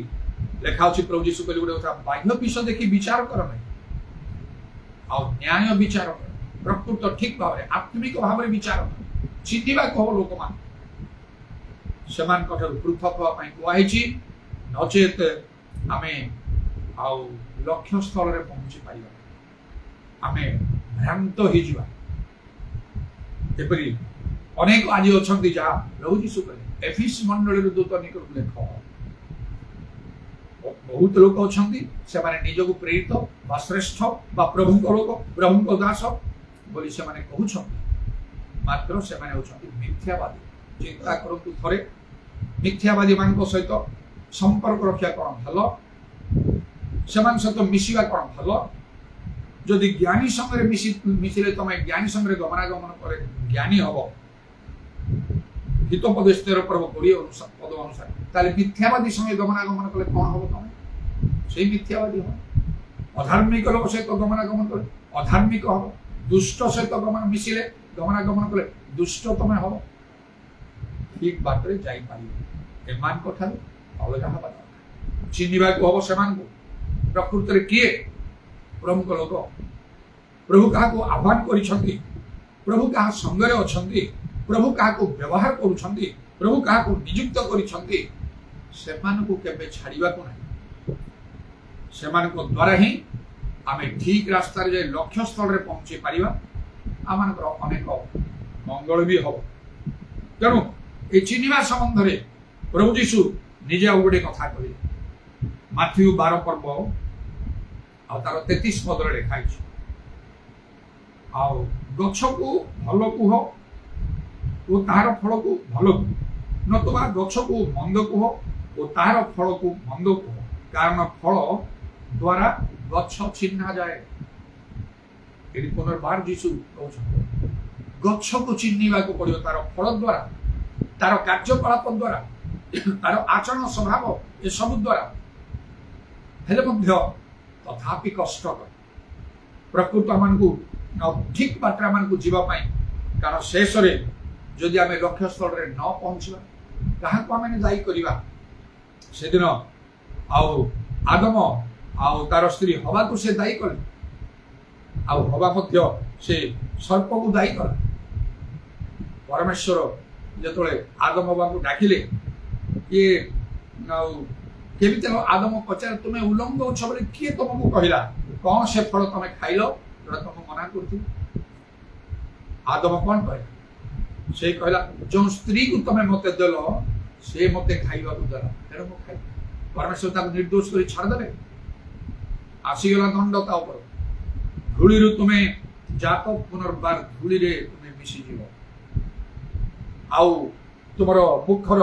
लेखा अछि प्रभु यीशु कहले गोटे कथा बाह्य विषय देखि विचार कर नै आ न्याय विचार कर प्रकृत ठीक भाव रे आत्मिक भाव रे विचार कर चिन्हिबा को लोक मान समान कठर पृथक हवा पई कोआही छी नचेत आमे आ लक्ष्य स्थल रे पहुंची पाइबा आमे भ्रांत हो जिवा एपरी अनेक आज अछंती जा प्रभु यीशु कहले एफिस मंडल रे दूत निकट लेख बहुत लोक अच्छा से निजक प्रेरित बा श्रेष्ठ बा प्रभु लोक प्रभु दास बोली से कहते मात्र से मिथ्यावादी। चिंता करूँ थे मिथ्यावादी मान सहित संपर्क रखा कौन भल से सहित मिसवा कौन भल जदि ज्ञानी संगे मिसिले तुम ज्ञानी संगे गमनागमन कर ज्ञानी हम हितोपदेश पर्व 20 पद अनुसार ताले मिथ्यावादी संगे गमनागमन कले कौन हम तुम से मिथ्यावादी हम अधार्मिक लोक सहित गमनागमन कले अधार्मिक हम दुष्ट सहित गमन मिसिले गमनागमन कले दुष्ट तुम हम ठीक बाटे जापर एमान अलग हवा चिन्हवा को हम से प्रकृत में किए प्रमुख लोक प्रभु क्या आह्वान कर प्रभु क्या संगे अच्छा प्रभु क्या व्यवहार करुँच प्रभु क्या नियुक्त कर छाड़ा ना से द्वारा ही आम ठीक रास्ता जाए लक्ष्य स्थल में पहुंची पार आम अनेक मंगल भी हम तेणु ये चिन्हवा संबंध में प्रभु जीशु निजे आ गोटे कथा कहे माथ्यू 12 पर्व तार 33 पद लिखाई गछ को भल कुह और तार फल को भल कुह नतुबा गछ को मंद कुह और तार फल को मंद कुह कारण फल द्वारा गछ चिन्हा जाए। पुनर्बार जीशु कहते गछ को चिन्हवा को पड़ो तार फल द्वारा तार कार्यकलाप द्वारा तार आचरण स्वभाव ये सब द्वारा हेले तथापि कष्टकर प्रकृत आमको ठीक बाटर आमको जीवाई कारण शेष जदि आम लक्ष्य स्थल में न पहुँचवा क्या आम दायी करवा से दिन आदम तार स्त्री हवा को से दायी कले हवा से सर्प को दायी कला परमेश्वर जो आदम हवा को डाकिले ये केमिति आदम पचार तुम्हें उल्लंघ हो बोले किए तुमको कहला कौन से फल तुम खाइल जो तुम मना कर आदम कौन कह से कहला जो स्त्री को तुम मत देल से मत खाइबा को देला तेरे मु खाइ परमेश्वर ताको निर्दोष कर छाड़देले आसीगला दंड ता ऊपर धूली तुम्हें जात पुनर्बार धूली रे तुम्हें मिसी जीव आउ तुमर मुखर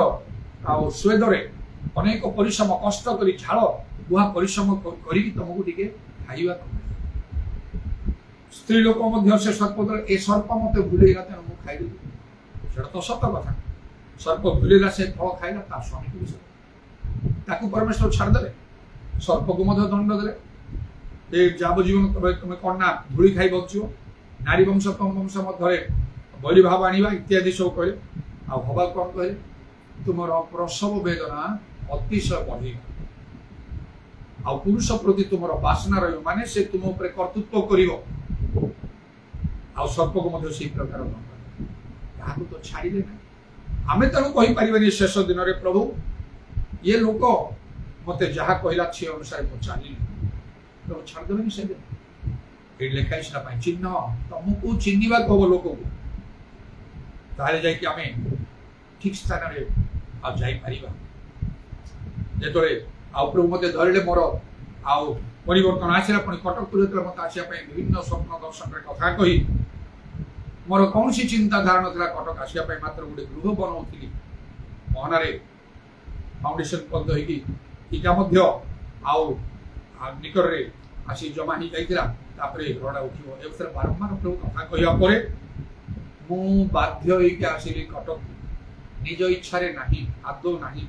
आउ स्वेदरे अनेक परिश्रम कष्ट करी झाड़ बुहा परिश्रम करी तुमको टिके खाइबा स्त्री लोक से सर्प ए सर्प मत भूलेगा तेणु मुझे खाई तो सत कथा सर्प भूलेगा से फल खाइला ता स्वामी को भी परमेश्वर छाड़दे सर्प को दंड दे जावजीवन तुम्हें कौन ना धूली खाई बच नारी वंश तम वंश मध्य बलि भाव आनिबा इत्यादि सब कहे हवा कौन कहे तुम प्रसव वेदना अतिशय बढ़ेगा पुरुष प्रति तुम बासना रही माने से तुम ऊपर कर्तृत्व कर सर्प को से प्रकार क्या तो छाड़े ना आम तेणु कहीपर शेष दिन में प्रभु ये लोक मत जहाँ कहला से अनुसार मुझे चलिनी प्रभु छाड़देवे से दिन लिखाई से चिन्ह तुमको चिन्हवा कह लोक को ताले जाए ठीक स्थान में जापर जो प्रभु मत धरले मोर परिवर्तन आसला पुणी कटक को मत आसापी विभिन्न स्वप्न दर्शन कथा कही मोर कौन सी चिंता धारणा था कटक आसापी मात्र गोटे गृह बनाऊली महनारे फाउंडेशन बंद हो निकट में आसी जमा ही जाता घरटा उठे बारंबार प्रभु कथा कहवा मु बाध्य आसिली कटक निज इच्छा नहीं आदौ नहीं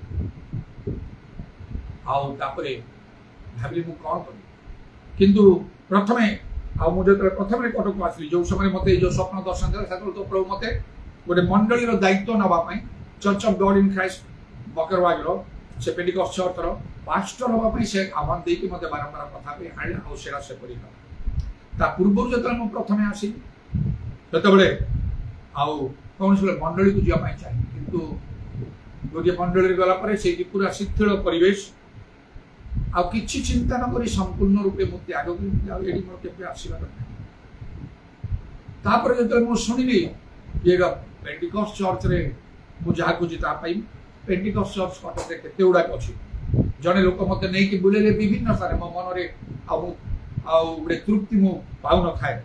भाविली मु कौन कर किंतु प्रथमे मुझे प्रथम कटक आसली जो समय मत जो स्वप्न दर्शन था तो प्रभु मत गोटे मंडली दायित्व नापी church of God in Christ बकरवागर से पेंटिकॉस्ट चर्चर पास्टर हाँपाई से आह्वान देकी मत बारंबार कथा आने से ता पूर्व जो प्रथम आसी से कौन मंडली को जावाई चाहिए किंतु गोटे मंडली गला से पूरा शिथिल परिवेश किसी चिंता न करी संपूर्ण रूपे मु त्याग करी मोर के आसवा जो शुणिली ये पेंटिकॉस्ट चर्च रे मु जहाँ को जिता पाई पेंटिकॉस्ट चर्च कटक केते गुड़ाक अच्छी जड़े लोक मत नहीं बुले विभिन्न स्थान मो मन गोटे तृप्ति मु पाऊ न थाए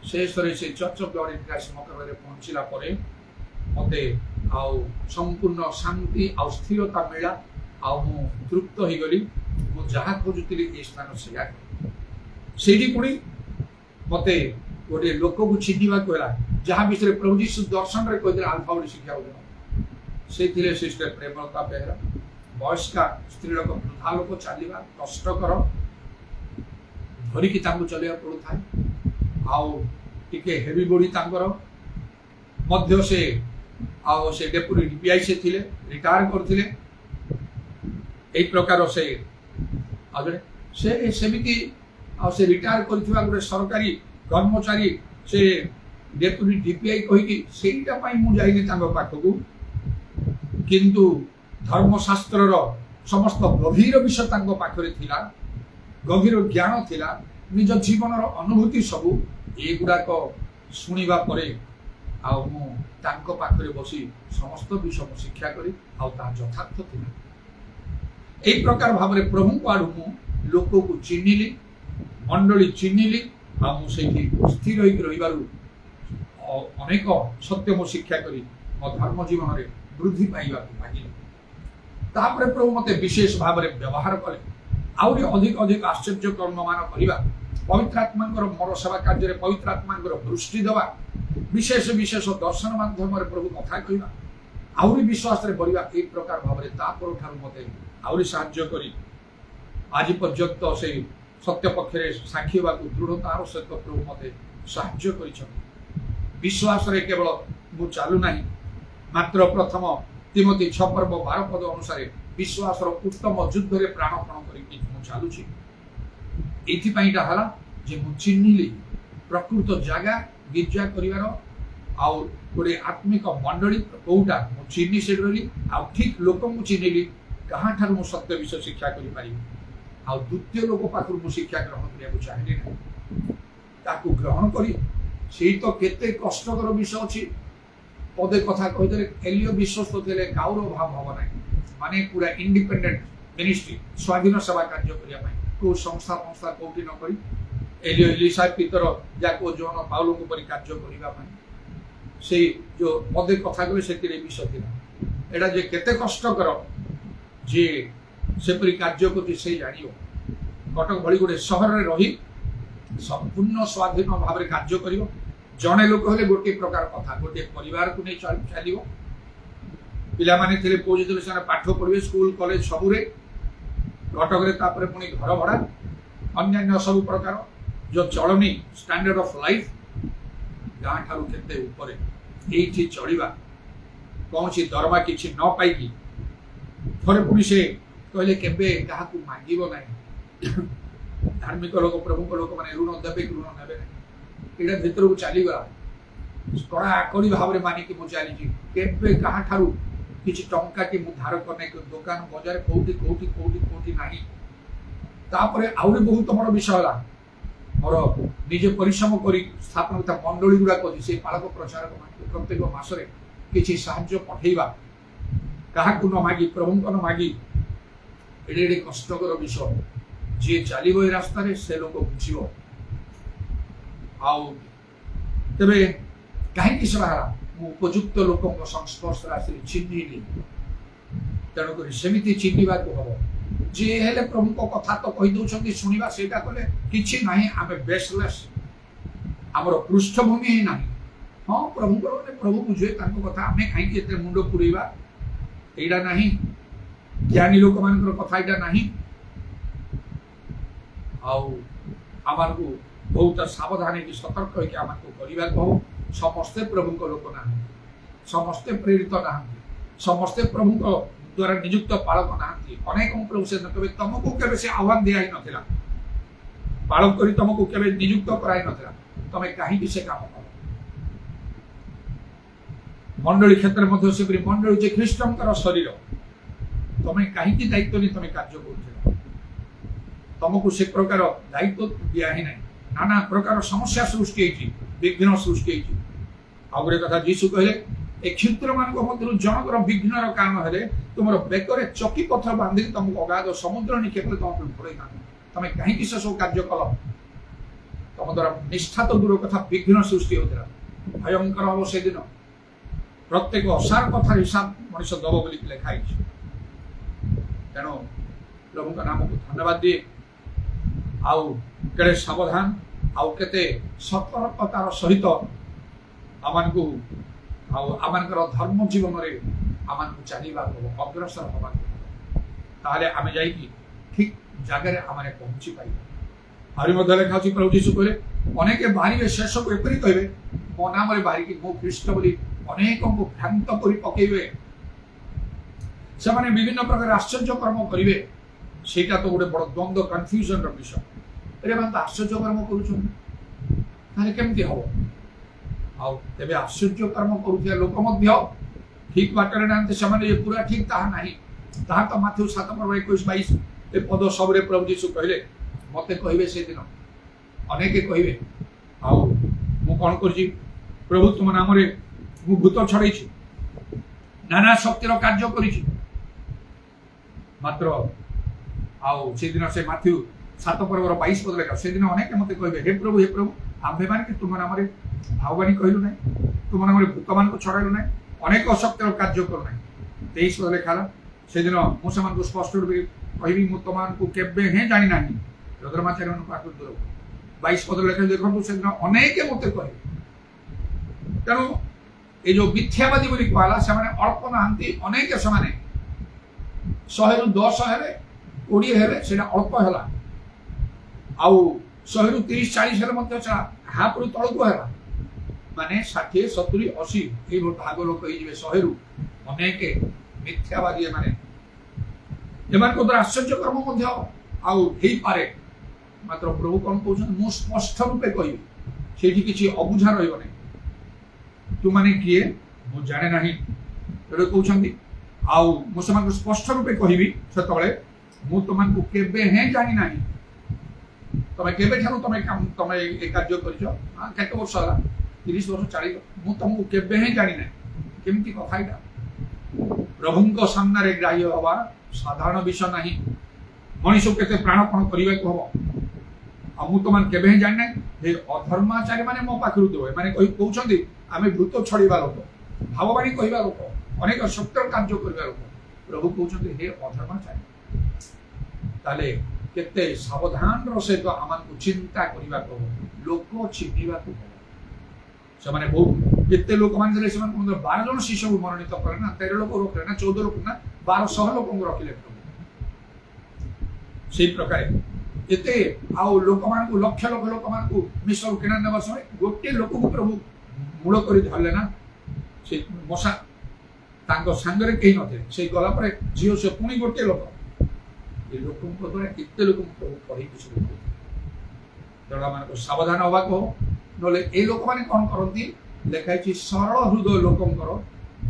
शेष से चर्च ऑफ लॉर्ड इंटरनेशनल मकबरे पहुंचला परे मते संपूर्ण शांति आ स्थिरता मिला आ मु तृप्त हो गली मु जहाँ खोजुली ये स्थान से पुणी मते गोटे लोक को चिन्हवा कहला जहाँ विषय प्रभु जीशु दर्शन रे कहते आल्फा बोली शिक्षा से सिस्टर प्रेमलता बेहरा वयस्का स्त्री लोक वृद्धा लोक चलवा कष्टकर धरिकी चलवा पड़ू था हेवी बॉडी मध्य से डेपुटी डीपीआई से थिले रिटायर करथिले एई प्रकार से सेमिति से रिटायर करथिबा गोटे सरकारी कर्मचारी से डेपुटी डीपीआई कहिकी सेटा पई मु जाइनी तांको पाखकू किंतु धर्मशास्त्र समस्त गभीर विषय तांको पाखरे थिला गभीर ज्ञान थिला निज जीवन अनुभूति सबू एगुड़ाक शुणा पाखरे बसी समस्त विषय शिक्षा करी यथार्थ थिला एई प्रकार भाव में प्रभु को आड़ू मु लोक को चिन्हिली मंडली चिन्हिली स्थिर रही अनेक सत्य मो शिक्षा करी मो धर्म जीवन में वृद्धि पाइबा लगे तापर प्रभु मते विशेष भाव में व्यवहार कले आउरी अधिक अधिक आश्चर्य कर्म मान करवा पवित्र आत्मा मोर सेवा कार्य पवित्र आत्मा दृष्टि देवा विशेष विशेष दर्शन माध्यम प्रभु कथा कहवा आउरी विश्वास रे बढ़िया एक प्रकार भाव में तापर ठार मते आउरी साहाय्य करी आज पर्यंत से सत्य पक्षरे साक्षी होगा दृढ़तार सहित प्रभु मते साहाय्य कर विश्वास रे केवल मु चालू ना मात्र प्रथम तिमोथी 6:12 पद अनुसार विश्वास उत्तम युद्ध रे प्राणपण करी चलुची एथिपाईटा हला जे मु चिन्हिली प्रकृत जगह गिर्जा करिवार आउ गोटे आत्मिक मंडली कोटा मु चिन्हि से रही आ ठीक लोक मु चिन्हिली कहाँ ठार मु सत्य विषय शिक्षा करि पारि आ द्वितीय लोक पाखु मु शिक्षा ग्रहण करिया चाहिए ना ताकू ग्रहण करी सेही तो केते कष्टकर विषय अछि पदे कथा कहिदे एलियो विश्वस्त थे गाउर भाव हब ना माने पूरा इंडिपेंडेंट मिनिस्ट्री स्वाधीन सेवा कार्य करिया को संस्था संस्था कोठी न करी एलियो इलिसा पितर जाको जोन पाउलो को परि कार्य करिवा से जो पदे कथा कहि सेतिरे विषय थिला एडा जे केते कष्टकर जे सेपरि कार्य करती से जानियो कटक भली गोटे सहर रे रही संपूर्ण स्वाधीन भाव में कार्य करियो जड़े लोक हेले गोटे प्रकार कथा गोटे परिवार को नहीं चलो पिला माने थिले पोज दिले से पाठ पढ़िए स्कूल कॉलेज सबुरे कटक रे तापरे पुणी घर भड़ा अन्य सब प्रकार जो चलनी स्टैंडर्ड ऑफ लाइफ गाँ ठारू केते ऊपर एठी चढ़िबा कौन सी दरमा किछि न पाइकी थोड़े पुणी से कहले केबे कहा को मांगिबो नाही धार्मिक लोक प्रभु लोक माने ऋण देबे ऋण नेबे एटा भीतर को चली गला कड़ा आकड़ी भाव में मानिकी मु चली केबे कहा ठारू किछि टंका के मु धार करने के दुकान बाजार कोठी कोठी कोठी कोठी नाही तापरे आउरी बहुत बड़ विषय हला मोर निजे परिश्रम करी स्थापन करता मंडली गुडा करी से पालक प्रचारक मान प्रत्येक मासरे किछि साहाय्य पठेइबा कहा को न मागी प्रभु को न मागी एडे कष्टकर विषय जे चलिबो ए रास्ता रे से लोक बुझिबो आउ तबे कहीं किस बाहर उपयुक्त लोक संस्पर्श आसी चिन्हिली तेणुक सेमती चिन्हवा को हम जी हेले प्रभु को कथा तो कही दौरान शुणा से किसी ना आम बेसलेस आमर पृष्ठभूमि ही ना हाँ प्रभु प्रभु बुझे कथा आम कहीं मुंड पुरेवा यहाँ ना ज्ञानी लोक मान कथा यहाँ ना आम को बहुत सावधान सतर्क होकर कहू समस्ते प्रभु लोक ना समस्ते प्रेरित ना समस्ते प्रभु द्वारा नियुक्त पालक ना अनेक प्रभु से कहे तुमको केवे से आह्वान दिया ना पालक कर तुमको केवे नियुक्त कराई ना तुम कहीं से काम कर मंडली क्षेत्र में से मंडली जे ख्रीष्टर शरीर तुम कहीं दायित्व नहीं तुम कार्य कर तुमको से प्रकार दायित्व दिया ही ना नाना प्रकार समस्या सृष्टि विघ्न सृष्टि आ गोटे कथा जीशु कहले ए क्षुद्र मान मध्य जनकर विघ्नर कारण हेले तुम बेकरे चकी पथर बांधिक तुमको अगाध समुद्र निक्षेप तुम पड़े तुम कहीं से सब कार्य कल तुम द्वारा निष्ठा तो दूर कथा विघ्न सृष्टि होता भयंकर हम से दिन प्रत्येक असार कथार हिसाब मनुष्य दब बोली लिखाई तेणु प्रभु का नाम को धन्यवाद दिए आउ केड़े सावधान आउ केते सतर्कतार सहित आमको आमर धर्म जीवन में आम चलवा अग्रसर हवा ताले आम जा ठीक जगह आम पहुंची पार आहरी लिखा प्रभु जीशु कहले अनेक बाहर शेष को एपरी कहे मो नाम बाहरिक मो ख्रीष्ट बोली अनेक को भ्रांत कर पकेबे से विभिन्न प्रकार आश्चर्य कर्म करेंगे सेटा तो गोटे बड़ द्वंद्व कन्फ्यूजन विषय अरे तो आश्चर्य कर्म करमती हम आबे आश्चर्य कर्म करुवा लोक ठीक बाटर ना से पूरा ठीक ताहा नहीं ताहा तो माथ्यू 7:21-22 ए पद सबरे प्रभु जीशु कहले मते कहिबे से दिन अनेके कहिबे आउ मु कोन करजी प्रभु तुम नाम रे मु भूत छड़ैछि नाना शक्तिर कार्य करिछि मात्र आउ से दिन से माथ्यू 7:22 पद लेखा से दिन अनेके मते कहिबे हे प्रभु आम्भे माने कि तुम नाम रे भावबाणी कहलु ना तुम नाम रे भूत मान को छड़ाइलु ना अनेक शक्तिर कार्य करू ना 23 पद लेखा से दिन मु समान को स्पष्ट रूप कहबी मु तुम को केबे हे जानि नाही रुद्रमाचार्य मन पाठ दूर 22 पद लेखा देखो से दिन अनेक मते कहे तेणु ये जो मिथ्यावादी बोली कहला से माने अल्प नांती अनेक से माने 100 रु 10 हेले 20 हेले सेटा अल्प हला आउ 100 रु 30 40 हेले मते छा हाफ रु तळको हेला माने 60 70 80 ए भाग लोक ही जिवे 100 रु अनेक मिथ्यावादी माने एमान को आश्चर्य कर्म मध्य आउ हेई पारे मात्र प्रभु कोन कहउछन मु स्पष्ट रूपे कहि सेठी किछि अबुझा रहइबो नै तु माने किए मु जाने नाही तरे कहउछंती आउ मु समान स्पष्ट रूपे कहिबी सेतबळे मु तमान को केबे हे जानि नाही तमे केबे ठानु तमे काम तमे ए कार्य करियो हां केते वर्ष होला 30 वर्ष 40 मु तमको केबे हे जानि नाही केमति कथा इटा प्रभुंको सामने रे ग्राह्य हवा साधारण विषय नहीं मनुष्य केते प्राणपण करिवे को हबो आ मु तमान केबे हे जानि नाही हे अधर्माचारी माने मो पाखरु देबे माने कहि कहउछंती आमे भूत छड़ीबा लोक भावबाणी कहिबा लोक अनेक शक्तिर कार्य करिबा लोक प्रभु कहउछंती हे अधर्माचारी ताले केते सावधान रो से तो आमान को चिंता करिबा को लोक चिन्हिबा को से माने बहुत केते लोक मान से 12 जन शिष्य को मनोनीत करे ना 13 लोक रोकले ना 14 लोक ना 1200 लोक को रखिले से प्रकार एते आउ लोक मान को लक्ष लोक मान को मिशन किना नेबा समय गोटे लोक को प्रभु मूल करी धरले ना से मशा तांको संगरे केही नथे से गला परे जियो से पुनी गोटे लोक ए लोक को द्वारा किते लोक को कहि किछ लोक जड़ा मान को सावधान होबा को नले ए लोक माने कोन करंती लेखाइ छी सरल हृदय लोकंकर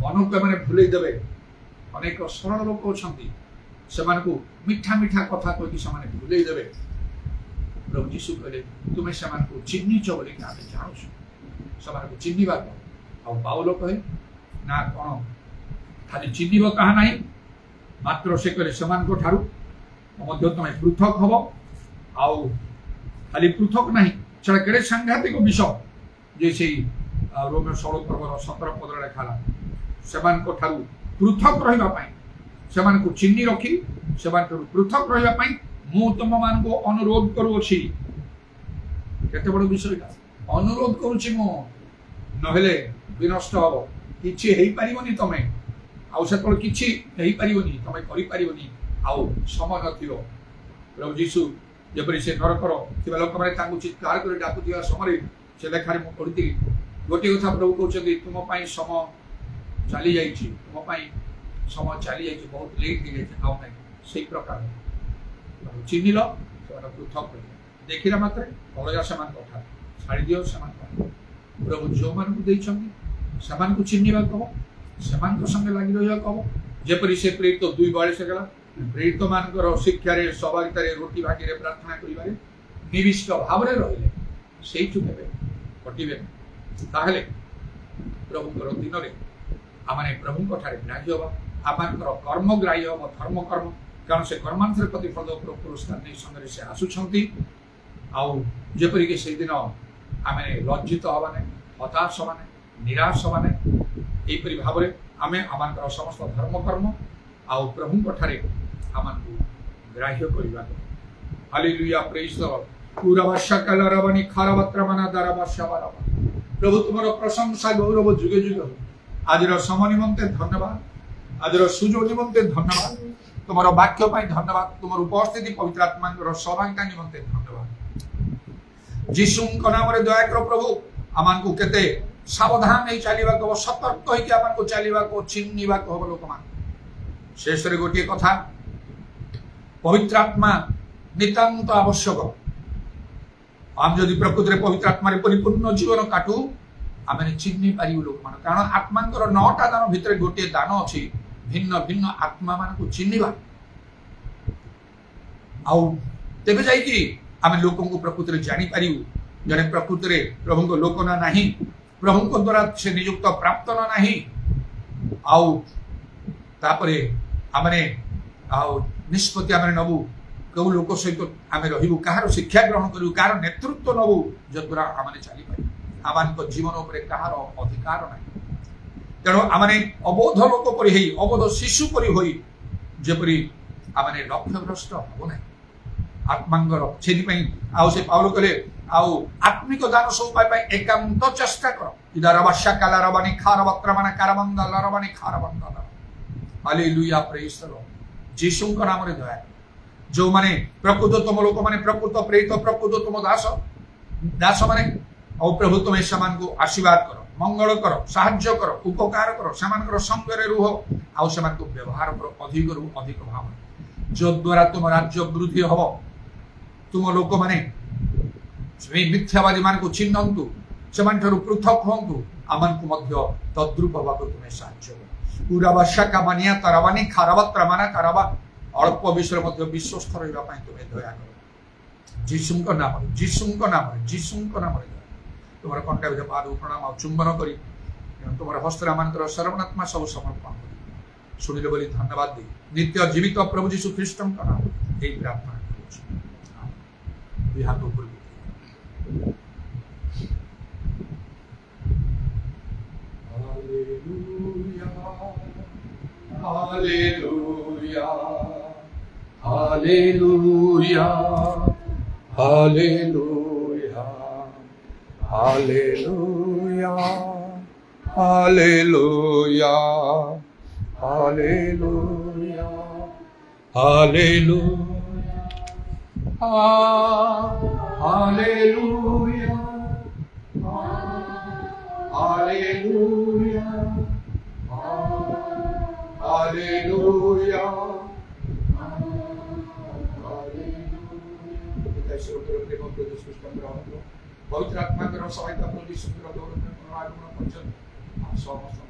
मन को माने भुलै देबे अनेक सरल लोक अछंती समान को मिठा मिठा कथा कहि समान भुलै देबे प्रभु यीशु कहले तुमे समान को चिन्नी चबली का जानो समान को चिन्नीबा आ पाउलो कहे ना कोन खाली चिन्नीबो कहा नाही मात्र से करे समान को ठारू मध्य तमे पृथक हबो आउ खाली पृथक नाही छड़ा केड़े सांघातिक विषय जैसे रोम 16:17 पद लेखाला समान को ठारू पृथक रहिबा पई समान को चिन्नी रखी समान को पृथक रहिबा पई मु तुम मान को अनुरोध करूछि केते बड़ विषय अनुरोध करूछि मु नहेले विनष्ट हबो किछि हेई परिबोनी तमे आउ सेतल किछि हेई परिबोनी तमे करि परिबोनी आउ समय नथियो प्रभु यीशु जेपरि से नरकर थिबा लोक माने तांगु चित्कार करे डाकुतिया समय से लेखारे मु पढिति गोटे कथा प्रभु कहउछथि तुम पई समय चली जाईछि तुम पई समय चली जाईछि बहुत लेट हो जाईछि आउ नै सेही प्रकार चिन्हिल सेमान पृथक देखिला मात्रे अलगा समान कथा छाड़ी दियो समान प्रभु जो मान को देइछंती समान को चिन्हिबा कहो समान को संग लागि रहिया कहो जेपरि से प्रेरित तो 2 बार से गला प्रेरित मानकर शिक्षा रे सहभागिता रे रोटी भागी रे प्रार्थना करिबारे निविष्ट भाव रे रहिले सेही चुकेबे कटिबे ताहले प्रभु कर दिन रे आमने प्रभु को ठारे ग्राह्य हो आमर कर्म ग्राह्य हो धर्म कर्म कारण से कर्मांतर प्रतिफल पुरस्कार नहीं संगे से आसुंट आउ जेपरिक से दिन आम लज्जित हवाने हताश हवाने निराश हवाने यहपरी भाव में आम आम समस्त धर्म कर्म आउ प्रभु ठारे आम ग्राह्य करवा हालेलुया प्रेज द लॉर्ड पूरा वर्षा कालरबनी खरबत्रमना दरबर्षावरब प्रभु तुमरो प्रशंसा गौरव जुगे जुगे हो आज समय निमंते धन्यवाद आज सुजोग निमंते धन्यवाद तुमरो वाक्य पाई धन्यवाद तुमर उपस्थिति पवित्र आत्मा सहभागिता निमंते धन्यवाद जीशु नाम रे दया करो प्रभु आमान को केते सावधान नहीं चलवा को सतर्क होइके आमान को चलवा को चिन्हिबा को हो लोक मान शेष रे गोटे कथा पवित्र आत्मा नितांत आवश्यक आम जदि प्रकृति रे पवित्र आत्मा रे परिपूर्ण जीवन काटू आमे चिन्हि पारिबु लोक मान कारण आत्मांकर 9टा दान भितर गोटे दान अछि भिन्न भिन्न आत्मा मान को चिन्हिबा आउ तेबे जाई कि आमे लोकन को प्रकृति रे जानि पारिबु जने प्रकृति रे प्रभु को लोक ना नाही प्रभु को द्वारा से नियुक्त प्राप्त ना नाही आउ तापरे आमने आउ निष्पत्ति आमने नबु कौ लोक सहित आम रही कहार शिक्षा ग्रहण करूँ कहार नेतृत्व नबू जद्वारा आमने चली पार आम जीवन उपर कहार अधिकार ना तेणु आमने अबोध लोक परि अबोध शिशु परि जेपरी आमने लक्ष्यभ्रष्ट हब ना आत्मांगर से पाउल कहले आउ आत्मिक दान सब पाई एकांत चेष्टा कर इधर वर्षा काला रबानी खार बत्रमाना कारबंद लरबानी खार बंद हालेलुया प्रेज द लॉर्ड यीशु का नाम रे दया जो माने प्रकृत तुम लोक माने प्रकृत प्रेरित प्रकृत तुम दास दास माने और प्रभु तुम समान को आशीर्वाद करो मंगल करो साहाय्य करो उपकार करो समान संग रे रुह आउ समान को व्यवहार करो अधिक रु अधिक भाव जो द्वारा तुम राज्य वृद्धि हब तुम लोक माने मिथ्यावादी मान को चिन्हतु समान पृथक हूँ आमन को मध्य तद्रुप हवा को तुम्हें साहाय्य करो पूरा वर्षा का मानिया तरबानी खारबत रमाना करबा अल्प विषय मध्य विश्वस्त रहा तुम्हें दया करो यीशु नाम तुम कंटा विध पाद प्रणाम चुंबन कर तुम हस्तरामान सर्वनात्मा सब समर्पण कर शुणिले बोली धन्यवाद दे नित्य जीवित प्रभु यीशु ख्रीष्ट नाम यही प्रार्थना करूँ Hallelujah, hallelujah, hallelujah, hallelujah, hallelujah, hallelujah, hallelujah, hallelujah, hallelujah. Hallelujah. पवित्र आत्मा के सहायता प्रभु सुंदर दौड़ में आगमन पर्यंत समस्त